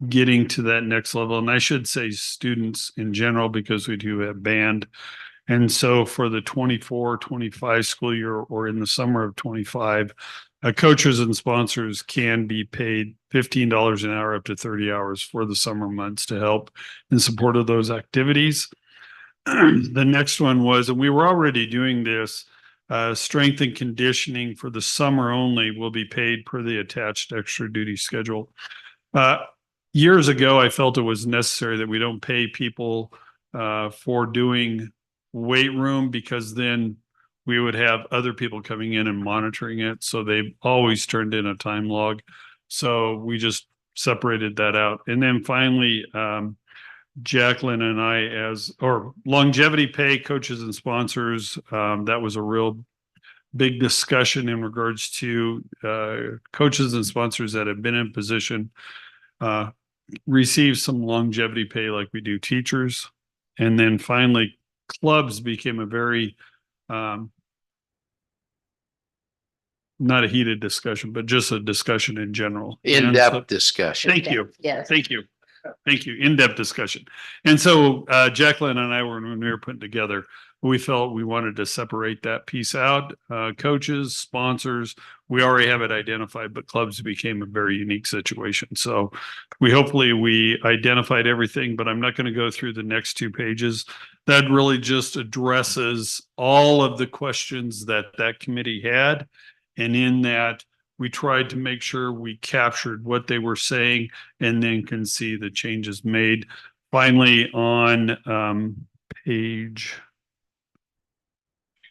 getting to that next level. And I should say students in general, because we do have band. And so for the 24-25 school year, or in the summer of 25, coaches and sponsors can be paid $15 an hour up to 30 hours for the summer months to help in support of those activities. The next one was, and we were already doing this, strength and conditioning for the summer only will be paid per the attached extra duty schedule. Years ago, I felt it was necessary that we don't pay people for doing weight room, because then we would have other people coming in and monitoring it. So they always turned in a time log. So we just separated that out. And then finally, Jacqueline and I, or longevity pay, coaches and sponsors, that was a real big discussion in regards to coaches and sponsors that have been in position, receive some longevity pay like we do teachers. And then finally, clubs became a very, not a heated discussion, but just a discussion in general. In-depth discussion. Thank you. Yes. Thank you. Thank you. In-depth discussion. And so Jacqueline and I when we were putting together, we felt we wanted to separate that piece out. Coaches, sponsors, we already have it identified, but clubs became a very unique situation. So hopefully we identified everything, but I'm not going to go through the next 2 pages. That really just addresses all of the questions that committee had. And in that, we tried to make sure we captured what they were saying and then can see the changes made. Finally, on page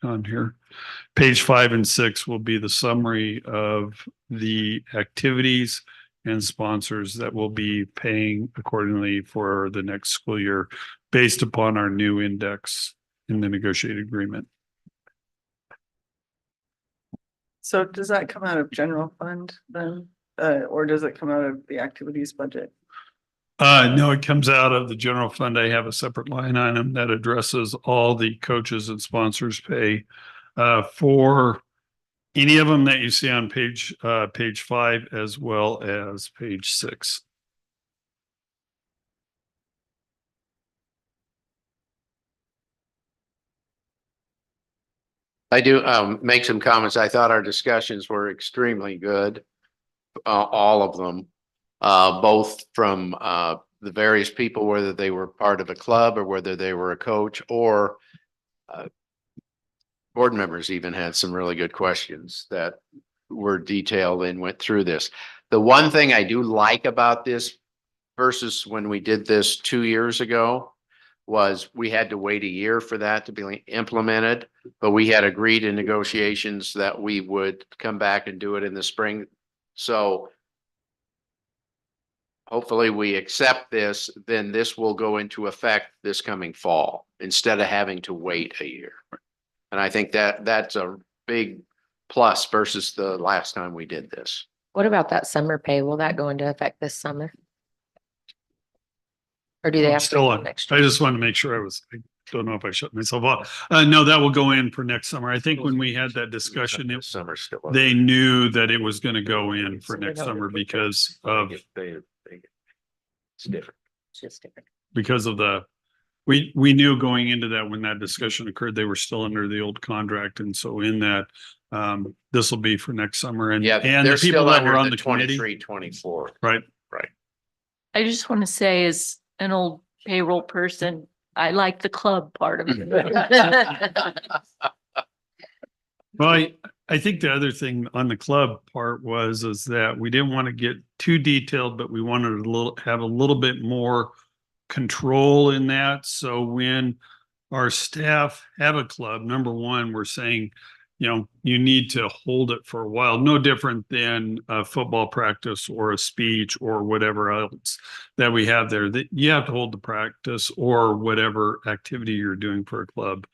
5 and 6 will be the summary of the activities and sponsors that will be paying accordingly for the next school year based upon our new index in the negotiated agreement. So does that come out of general fund then? Or does it come out of the activities budget? No, it comes out of the general fund. I have a separate line item that addresses all the coaches and sponsors pay for any of them that you see on page 5, as well as page 6. I do make some comments. I thought our discussions were extremely good. All of them, both from the various people, whether they were part of a club or whether they were a coach or board members even had some really good questions that were detailed and went through this. The one thing I do like about this versus when we did this 2 years ago was we had to wait a year for that to be implemented, but we had agreed in negotiations that we would come back and do it in the spring. So hopefully we accept this, then this will go into effect this coming fall instead of having to wait a year. And I think that that's a big plus versus the last time we did this. What about that summer pay? Will that go into effect this summer? Or do they I'm have to still wait on. till next I year? just wanted to make sure I don't know if I shut myself off. No, that will go in for next summer. I think when we had that discussion, Summer still. they knew that it was going to go in for So they next don't- summer because of, It's different. It's just different. we knew going into that when that discussion occurred, they were still under the old contract. And so in that, this will be for next summer and, Yeah, and the they're people still that were under on the the committee, 23, 24. right? I just want to say as an old payroll person, I like the club part of it. Well, I think the other thing on the club part is that we didn't want to get too detailed, but we wanted to have a little bit more control in that. So when our staff have a club, number one, we're saying, you need to hold it for a while, no different than a football practice or a speech or whatever else that we have there, that you have to hold the practice or whatever activity you're doing for a club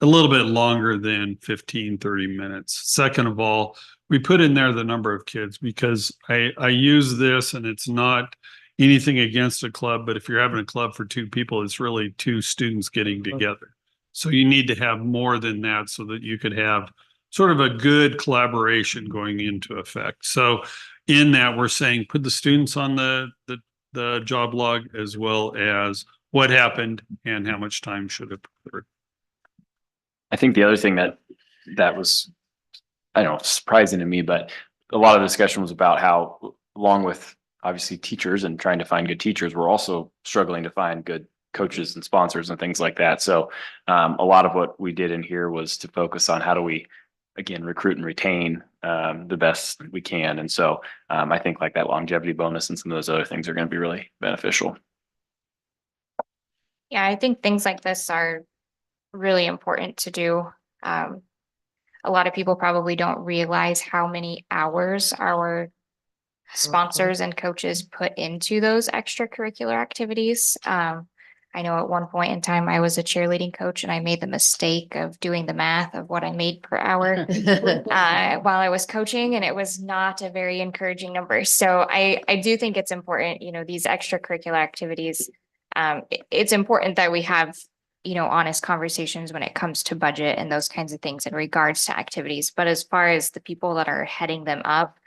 a little bit longer than 15, 30 minutes. Second of all, we put in there the number of kids because I use this and it's not anything against a club, but if you're having a club for 2 people, it's really 2 students getting together. So you need to have more than that so that you could have sort of a good collaboration going into effect. So in that, we're saying put the students on the job log as well as what happened and how much time should have occurred. I think the other thing that was, I don't know, surprising to me, but a lot of the discussion was about how, along with obviously teachers and trying to find good teachers, we're also struggling to find good coaches and sponsors and things like that. So a lot of what we did in here was to focus on how do we, again, recruit and retain the best we can. And so I think like that longevity bonus and some of those other things are going to be really beneficial. Yeah, I think things like this are really important to do. A lot of people probably don't realize how many hours our sponsors and coaches put into those extracurricular activities. I know at one point in time, I was a cheerleading coach and I made the mistake of doing the math of what I made per hour while I was coaching, and it was not a very encouraging number. So I do think it's important, these extracurricular activities. It's important that we have, honest conversations when it comes to budget and those kinds of things in regards to activities. But as far as the people that are heading them up,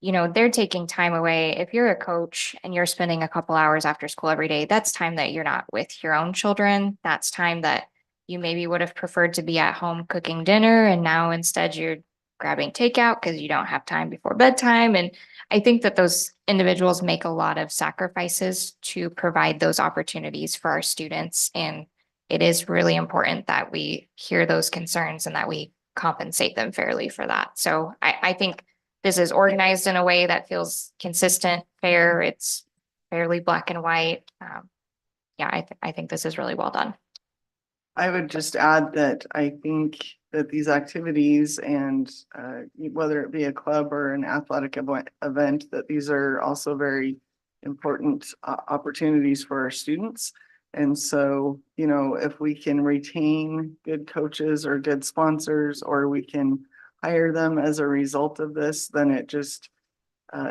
they're taking time away. If you're a coach and you're spending a couple hours after school every day, that's time that you're not with your own children. That's time that you maybe would have preferred to be at home cooking dinner. And now instead you're grabbing takeout because you don't have time before bedtime. And I think that those individuals make a lot of sacrifices to provide those opportunities for our students. And it is really important that we hear those concerns and that we compensate them fairly for that. So I think this is organized in a way that feels consistent, fair. It's fairly black and white. I think this is really well done. I would just add that I think that these activities and whether it be a club or an athletic event, that these are also very important opportunities for our students. And so, if we can retain good coaches or good sponsors, or we can hire them as a result of this, then it just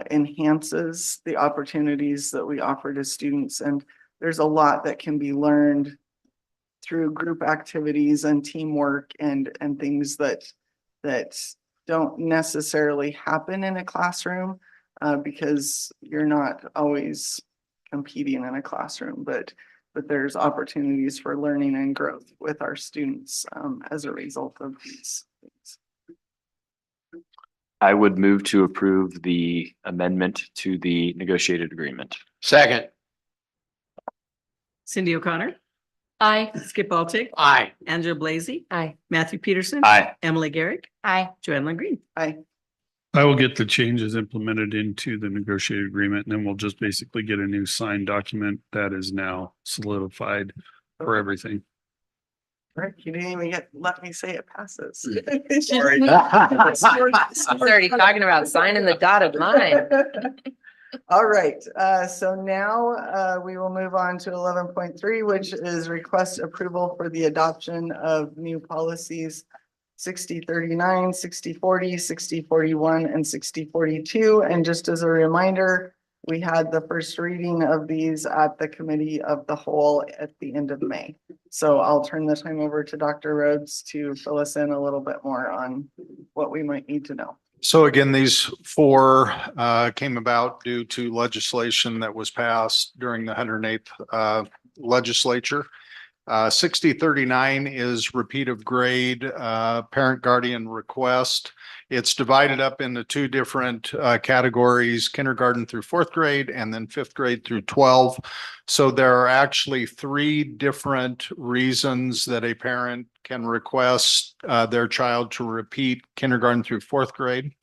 enhances the opportunities that we offer to students. And there's a lot that can be learned through group activities and teamwork and things that don't necessarily happen in a classroom because you're not always competing in a classroom, but there's opportunities for learning and growth with our students as a result of I would move to approve the amendment to the negotiated agreement. Second. Cindy O'Connor, Aye. Skip Baltic, Aye. Angela Blazy, Aye. Matthew Peterson. Aye. Emily Garrick, Aye. Joanne Green. Aye. I will get the changes implemented into the negotiated agreement, and then we'll just basically get a new signed document that is now solidified for everything. Rick, you didn't even let me say it passes. Sorry. He's already talking about signing the dotted line. All right, so now we will move on to 11.3, which is request approval for the adoption of new policies 6039, 6040, 6041, and 6042. And just as a reminder, we had the first reading of these at the committee of the whole at the end of May. So I'll turn the time over to Dr. Rhodes to fill us in a little bit more on what we might need to know. So again, these four came about due to legislation that was passed during the 108th legislature. 6039 is repeat of grade parent guardian request. It's divided up into two different categories, kindergarten through fourth grade and then fifth grade through 12. So there are actually three different reasons that a parent can request their child to repeat kindergarten through fourth grade.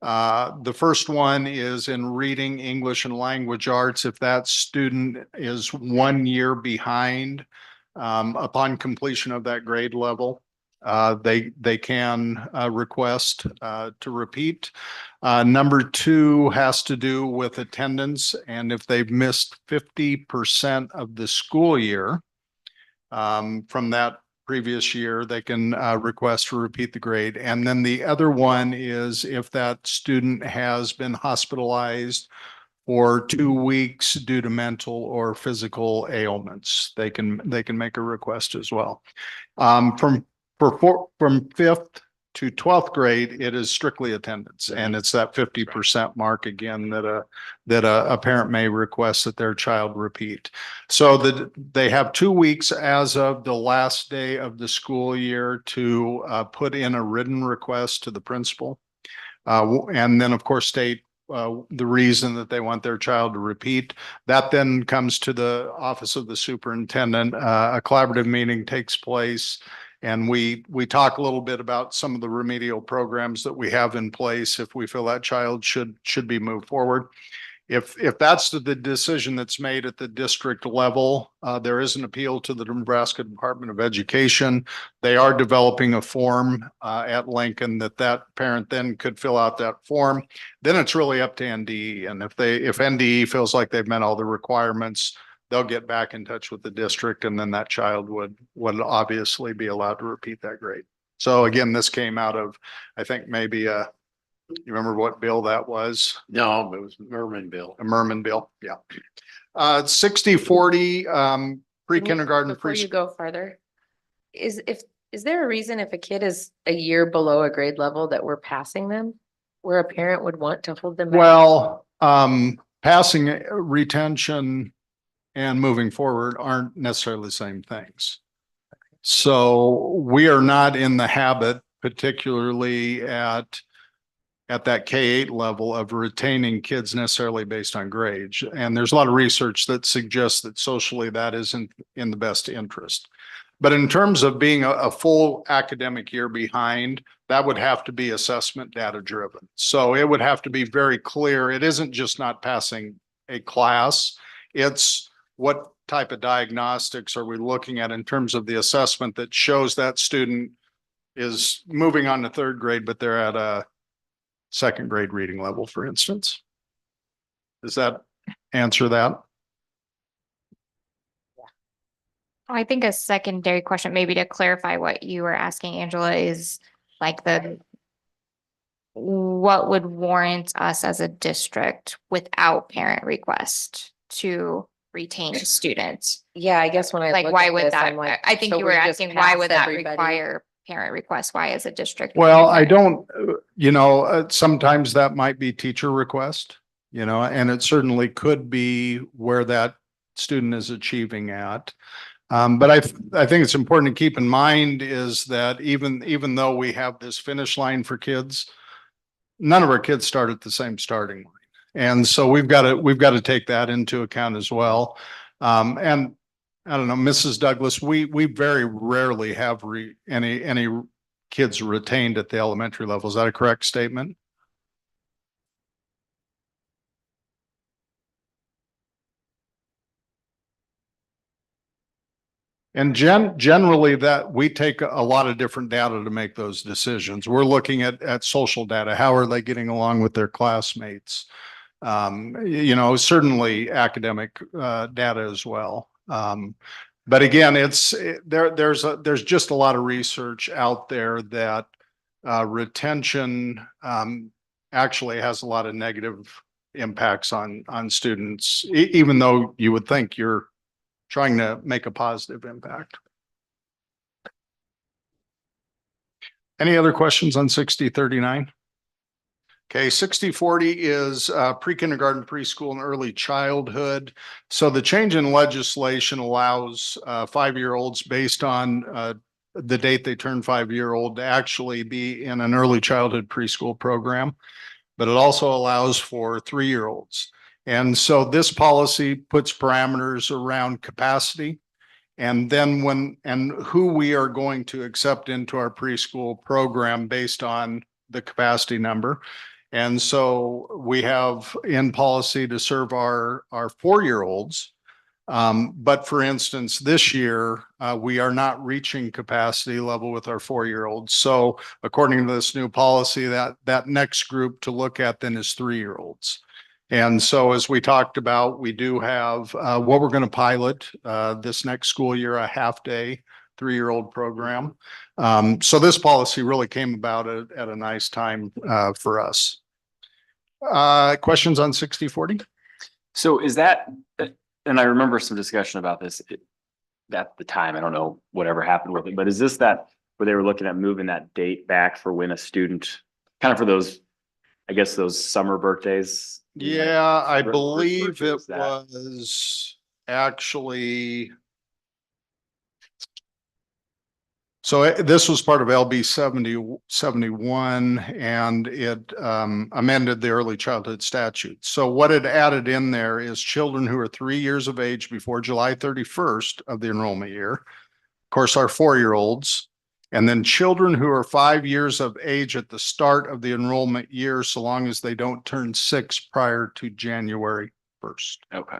The first one is in reading, English, and language arts. If that student is 1 year behind upon completion of that grade level, they can request to repeat. Number two has to do with attendance, and if they've missed 50% of the school year from that previous year, they can request to repeat the grade. And then the other one is if that student has been hospitalized for 2 weeks due to mental or physical ailments, they can make a request as well. From fifth to 12th grade, it is strictly attendance, and it's that 50% mark again that a parent may request that their child repeat. So that they have 2 weeks as of the last day of the school year to put in a written request to the principal, and then of course state the reason that they want their child to repeat. That then comes to the office of the superintendent. A collaborative meeting takes place, and we talk a little bit about some of the remedial programs that we have in place if we feel that child should be moved forward. If that's the decision that's made at the district level, there is an appeal to the Nebraska Department of Education. They are developing a form at Lincoln that parent then could fill out that form. Then it's really up to NDE. And if NDE feels like they've met all the requirements, they'll get back in touch with the district, and then that child would obviously be allowed to repeat that grade. So again, this came out of, I think maybe you remember what bill that was? No, it was Merman bill. A Merman bill, yeah. 6040 pre-kindergarten. Before you go further, is there a reason if a kid is a year below a grade level that we're passing them? Where a parent would want to hold them back? Well, passing, retention, and moving forward aren't necessarily the same things. So we are not in the habit, particularly at that K-8 level, of retaining kids necessarily based on grades. And there's a lot of research that suggests that socially that isn't in the best interest. But in terms of being a full academic year behind, that would have to be assessment data driven. So it would have to be very clear. It isn't just not passing a class. It's what type of diagnostics are we looking at in terms of the assessment that shows that student is moving on to third grade, but they're at a second grade reading level, for instance. Does that answer that? I think a secondary question, maybe to clarify what you were asking, Angela, is like what would warrant us as a district without parent request to retain students? Yeah, I guess when I Like, look why at would this, that, I'm like, I think so you we were just asking, why pass would that everybody? require parent request? Why as a district? Well, I don't, sometimes that might be teacher request, and it certainly could be where that student is achieving at. But I think it's important to keep in mind is that even though we have this finish line for kids, none of our kids start at the same starting line. And so we've got to take that into account as well. And I don't know, Mrs. Douglas, we very rarely have any kids retained at the elementary level. Is that a correct statement? And generally that we take a lot of different data to make those decisions. We're looking at social data. How are they getting along with their classmates? You know, certainly academic data as well. But again, there's just a lot of research out there that retention actually has a lot of negative impacts on students, even though you would think you're trying to make a positive impact. Any other questions on 6039? Okay, 6040 is pre-kindergarten, preschool, and early childhood. So the change in legislation allows 5-year-olds based on the date they turn 5-year-old to actually be in an early childhood preschool program, but it also allows for 3-year-olds. And so this policy puts parameters around capacity and then who we are going to accept into our preschool program based on the capacity number. And so we have in policy to serve our 4-year-olds. But for instance, this year, we are not reaching capacity level with our 4-year-olds. So according to this new policy, that next group to look at then is 3-year-olds. And so as we talked about, we do have what we're going to pilot this next school year, a half-day 3-year-old program. So this policy really came about at a nice time for us. Questions on 6040? So is that, and I remember some discussion about this at the time. I don't know whatever happened with it, but is this that where they were looking at moving that date back for when a student, kind of for those, I guess, those summer birthdays? Yeah, I Or believe it is that- was actually. So this was part of LB 7071 and it amended the early childhood statute. So what it added in there is children who are 3 years of age before July 31st of the enrollment year. Of course, our 4-year-olds, and then children who are 5 years of age at the start of the enrollment year, so long as they don't turn 6 prior to January 1st. Okay.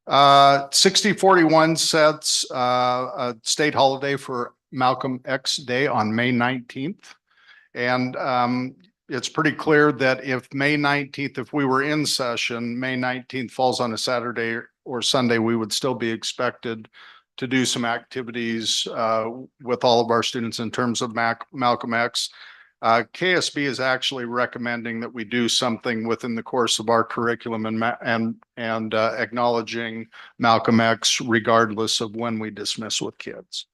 6041 sets a state holiday for Malcolm X Day on May 19th. And it's pretty clear that if May 19th, if we were in session, May 19th falls on a Saturday or Sunday, we would still be expected to do some activities with all of our students in terms of Malcolm X. KSB is actually recommending that we do something within the course of our curriculum and acknowledging Malcolm X regardless of when we dismiss with kids.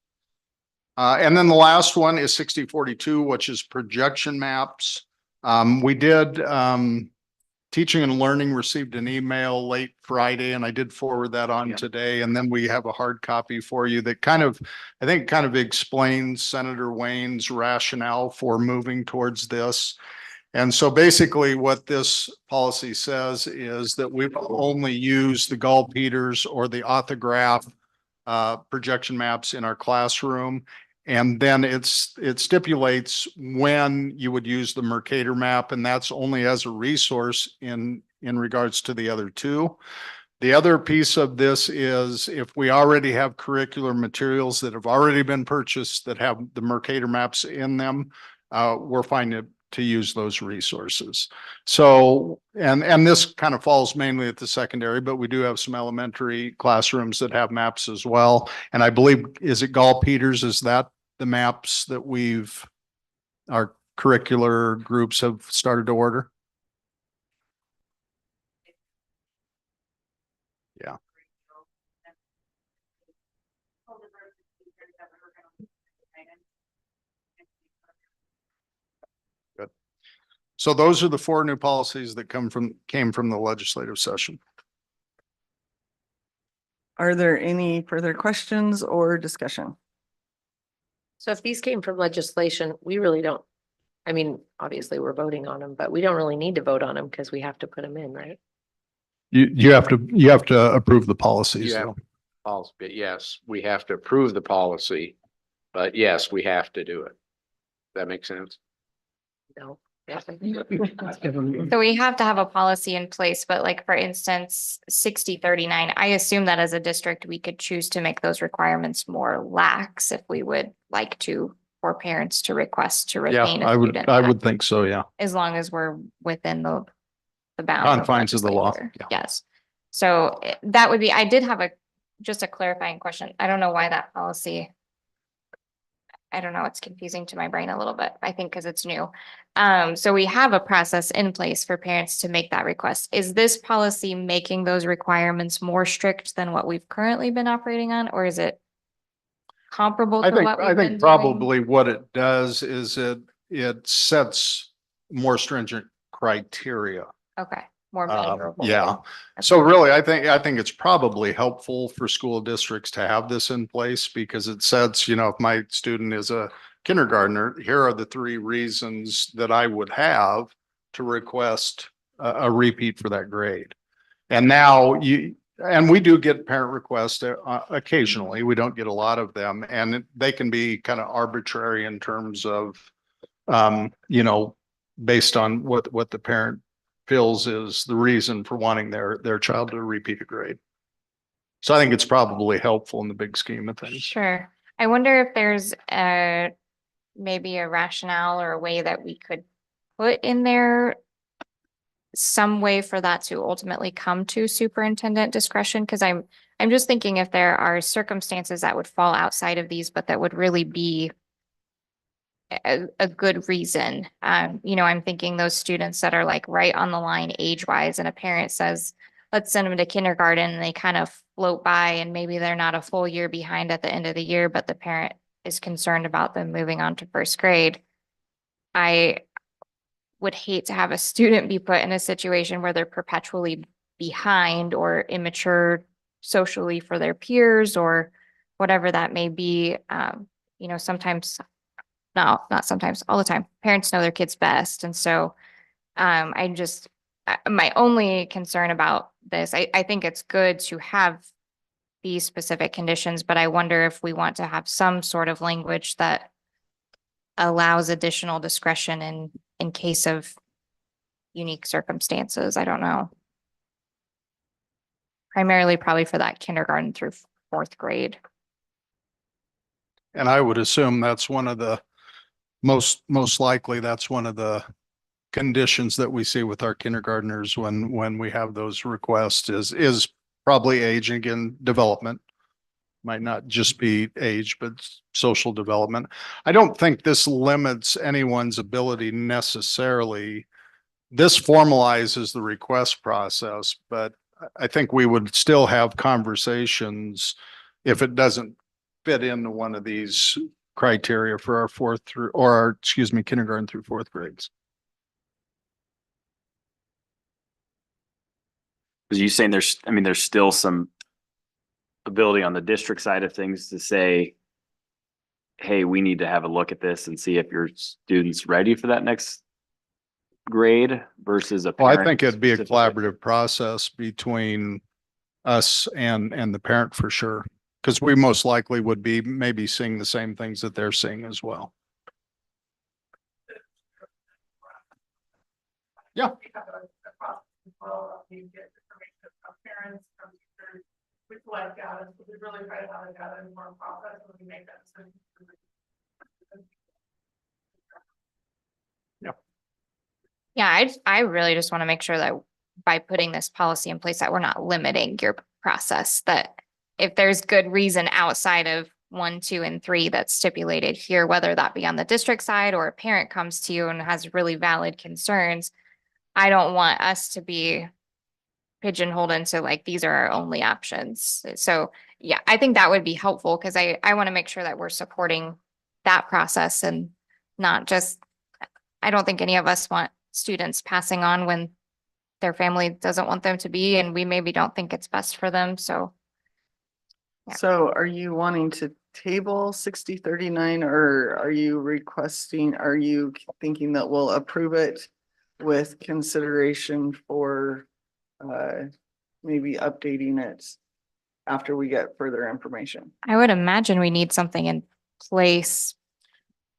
And then the last one is 6042, which is projection maps. We did Teaching and Learning received an email late Friday, and I did forward that on today. And then we have a hard copy for you that I think explains Senator Wayne's rationale for moving towards this. And so basically what this policy says is that we've only used the Gall Peters or the Orthograph projection maps in our classroom. And then it stipulates when you would use the Mercator map, and that's only as a resource in regards to the other two. The other piece of this is if we already have curricular materials that have already been purchased that have the Mercator maps in them, we're fine to use those resources. So, and this kind of falls mainly at the secondary, but we do have some elementary classrooms that have maps as well. And I believe, is it Gall Peters? Is that the maps that our curricular groups have started to order? Yeah. Good. So those are the 4 new policies that came from the legislative session. Are there any further questions or discussion? So if these came from legislation, we really don't, I mean, obviously we're voting on them, but we don't really need to vote on them because we have to put them in, right? You have to approve the policies. You have though. policy, but yes, we have to approve the policy, but yes, we have to do it. That makes sense? No. Let's give them- So we have to have a policy in place, but like, for instance, 60-39. I assume that as a district, we could choose to make those requirements more lax if we would like to, for parents to request to Yeah, retain a I student. would think so, yeah. As long as we're within the bounds. Confines of the law, legislature. yeah. Yes. So that would be, I did have just a clarifying question. I don't know why that policy. I don't know, it's confusing to my brain a little bit, I think, because it's new. So we have a process in place for parents to make that request. Is this policy making those requirements more strict than what we've currently been operating on, or is it comparable I to think, what I we've been think doing? probably what it does is it sets more stringent criteria. Okay, more measurable. Yeah. So really, I think it's probably helpful for school districts to have this in place because it sets, if my student is a kindergartner, here are the 3 reasons that I would have to request a repeat for that grade. And now and we do get parent requests occasionally. We don't get a lot of them, and they can be kind of arbitrary in terms of, based on what the parent feels is the reason for wanting their child to repeat a grade. So I think it's probably helpful in the big scheme of things. Sure. I wonder if there's maybe a rationale or a way that we could put in there some way for that to ultimately come to superintendent discretion, because I'm just thinking if there are circumstances that would fall outside of these, but that would really be a good reason. I'm thinking those students that are like right on the line age-wise, and a parent says, let's send them to kindergarten, and they kind of float by, and maybe they're not a full year behind at the end of the year, but the parent is concerned about them moving on to first grade. I would hate to have a student be put in a situation where they're perpetually behind or immature socially for their peers or whatever that may be. Sometimes, not sometimes, all the time, parents know their kids best. And so my only concern about this, I think it's good to have these specific conditions, but I wonder if we want to have some sort of language that allows additional discretion in case of unique circumstances. I don't know. Primarily probably for that kindergarten through 4th grade. And I would assume that's one of the most likely that's one of the conditions that we see with our kindergartners when we have those requests is probably age, and again, development. Might not just be age, but social development. I don't think this limits anyone's ability necessarily. This formalizes the request process, but I think we would still have conversations if it doesn't fit into one of these criteria for our kindergarten through 4th grades. Because you saying there's still some ability on the district side of things to say, hey, we need to have a look at this and see if your student's ready for that next grade versus a Well, parent. I think it'd be a specifically. collaborative process between us and the parent for sure. Because we most likely would be maybe seeing the same things that they're seeing as well. Yeah. Yeah, I really just want to make sure that by putting this policy in place that we're not limiting your process, that if there's good reason outside of 1, 2, and 3 that's stipulated here, whether that be on the district side or a parent comes to you and has really valid concerns, I don't want us to be pigeonholed into like, these are our only options. So yeah, I think that would be helpful because I want to make sure that we're supporting that process and not just, I don't think any of us want students passing on when their family doesn't want them to be, and we maybe don't think it's best for them. So. Yeah. So are you wanting to table 6039, or are you thinking that we'll approve it with consideration for maybe updating it after we get further information? I would imagine we need something in place.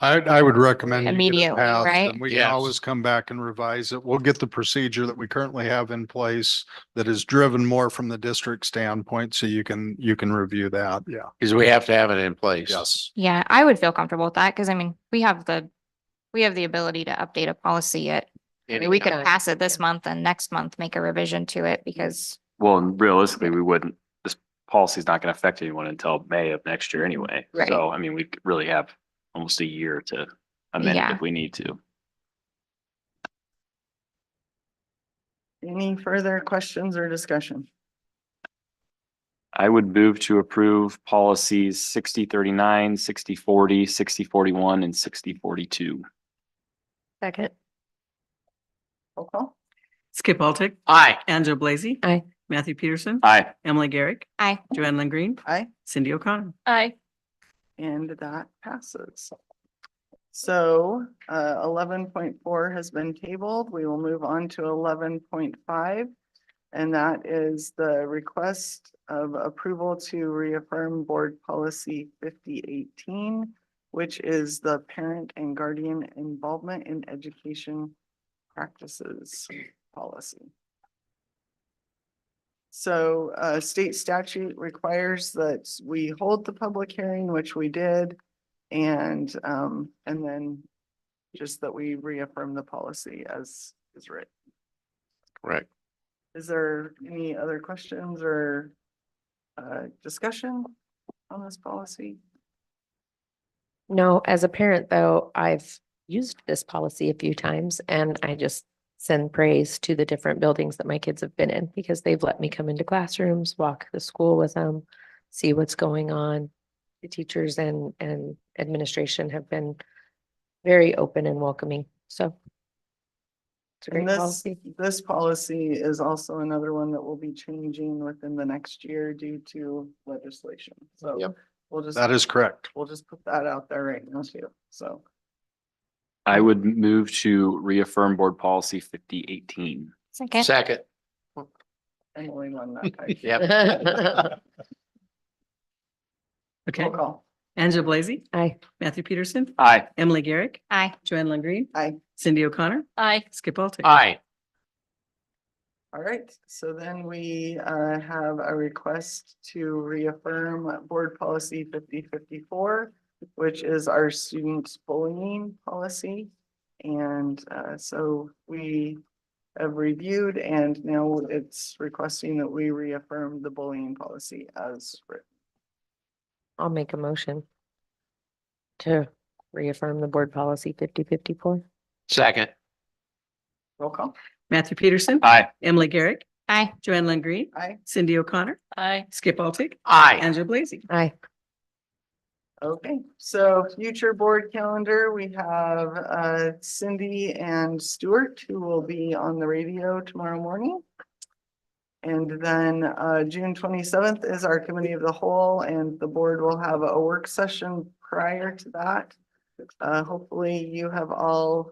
I would recommend you get it Immediately, passed, right? and we can Yes. always come back and revise it. We'll get the procedure that we currently have in place that is driven more from the district standpoint, so you can review that. Yeah. Because we have to have it in place. Yes. Yeah, I would feel comfortable with that because I mean, we have the ability to update a policy at, I mean, we could Anytime. pass it this month and next month make a revision to it because Well, and realistically, we wouldn't, this policy is not going to affect anyone until May of next year anyway. Right. So, I mean, we could really have almost a year to amend it Yeah. if we need to. Any further questions or discussion? I would move to approve policies 6039, 6040, 6041, and 6042. Second. Roll call. Skip Altick, Aye. Angela Blaze, Aye. Matthew Peterson, Aye. Emily Garrick, I, Joanne Lynn Green, Aye. Cindy O'Connor. Aye. And that passes. So 11.4 has been tabled. We will move on to 11.5. And that is the request of approval to reaffirm board policy 5018, which is the parent and guardian involvement in education practices policy. So state statute requires that we hold the public hearing, which we did. And then just that we reaffirm the policy as is written. Correct. Is there any other questions or discussion on this policy? No, as a parent though, I've used this policy a few times and I just send praise to the different buildings that my kids have been in because they've let me come into classrooms, walk the school with them, see what's going on. The teachers and administration have been very open and welcoming. So it's a And great policy. this policy is also another one that will be changing within the next year due to legislation. So Yep. That is correct. we'll just put that out there right now too. So I would move to reaffirm board policy 5018. second, Second. Emily won that time. Yep. Okay, Roll call. Angela Blaze, Aye. Matthew Peterson, Aye. Emily Garrick, I, Joanne Lynn Green, Aye. Cindy O'Connor, Aye. Skip Altick. Aye. All right, so then we have a request to reaffirm board policy 5054, which is our student bullying policy. And so we have reviewed and now it's requesting that we reaffirm the bullying policy as written. I'll make a motion to reaffirm the board policy 5054. Second. Roll call. Matthew Peterson, Aye. Emily Garrick, I, Joanne Lynn Green, Aye. Cindy O'Connor, Aye. Skip Altick, Aye. Angela Blaze. Aye. Okay, so future board calendar, we have Cindy and Stuart who will be on the radio tomorrow morning. And then June 27th is our committee of the whole and the board will have a work session prior to that. Hopefully you have all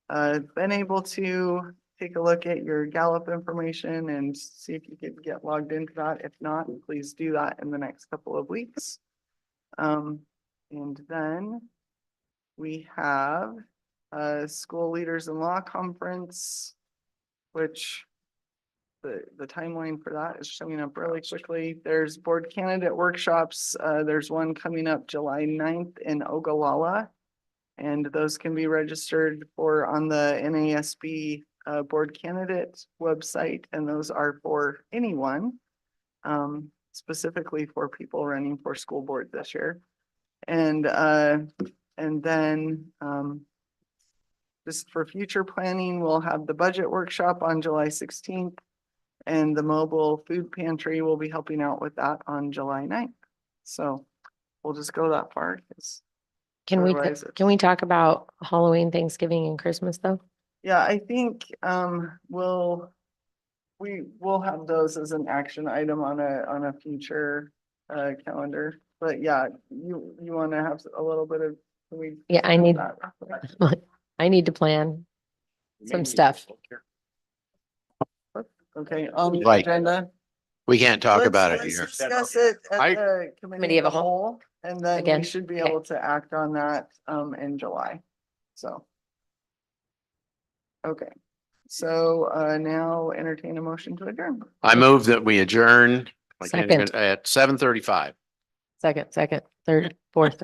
been able to take a look at your Gallup information and see if you could get logged into that. If not, please do that in the next couple of weeks. And then we have a school leaders in law conference, which the timeline for that is showing up really quickly. There's board candidate workshops. There's one coming up July 9th in Ogallala. And those can be registered for on the NASB board candidate website. And those are for anyone, specifically for people running for school board this year. And then just for future planning, we'll have the budget workshop on July 16th. And the mobile food pantry will be helping out with that on July 9th. So we'll just go that far. Can Otherwise it's- we talk about Halloween, Thanksgiving and Christmas though? Yeah, I think we'll have those as an action item on a future calendar. But yeah, you want to have a little bit of. can we Yeah, I need, that? I need to plan some stuff. Okay, on the Right. agenda. We can't talk Let's- about it let's here. Discuss it at I- the committee of the whole, and then we Again? should be Okay. able to act on that in July. So. Okay, so now entertain a motion to adjourn. I move that we adjourn Second. at 7:35. Second, third, fourth.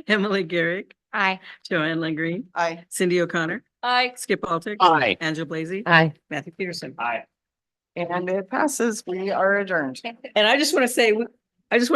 Emily Garrick, Aye. Joanne Lingreen, Aye. Cindy O'Connor, I Skip Altick. Aye. Angela Blazy. Aye. Matthew Peterson. And it passes. We are adjourned. And I just want to say, I just want to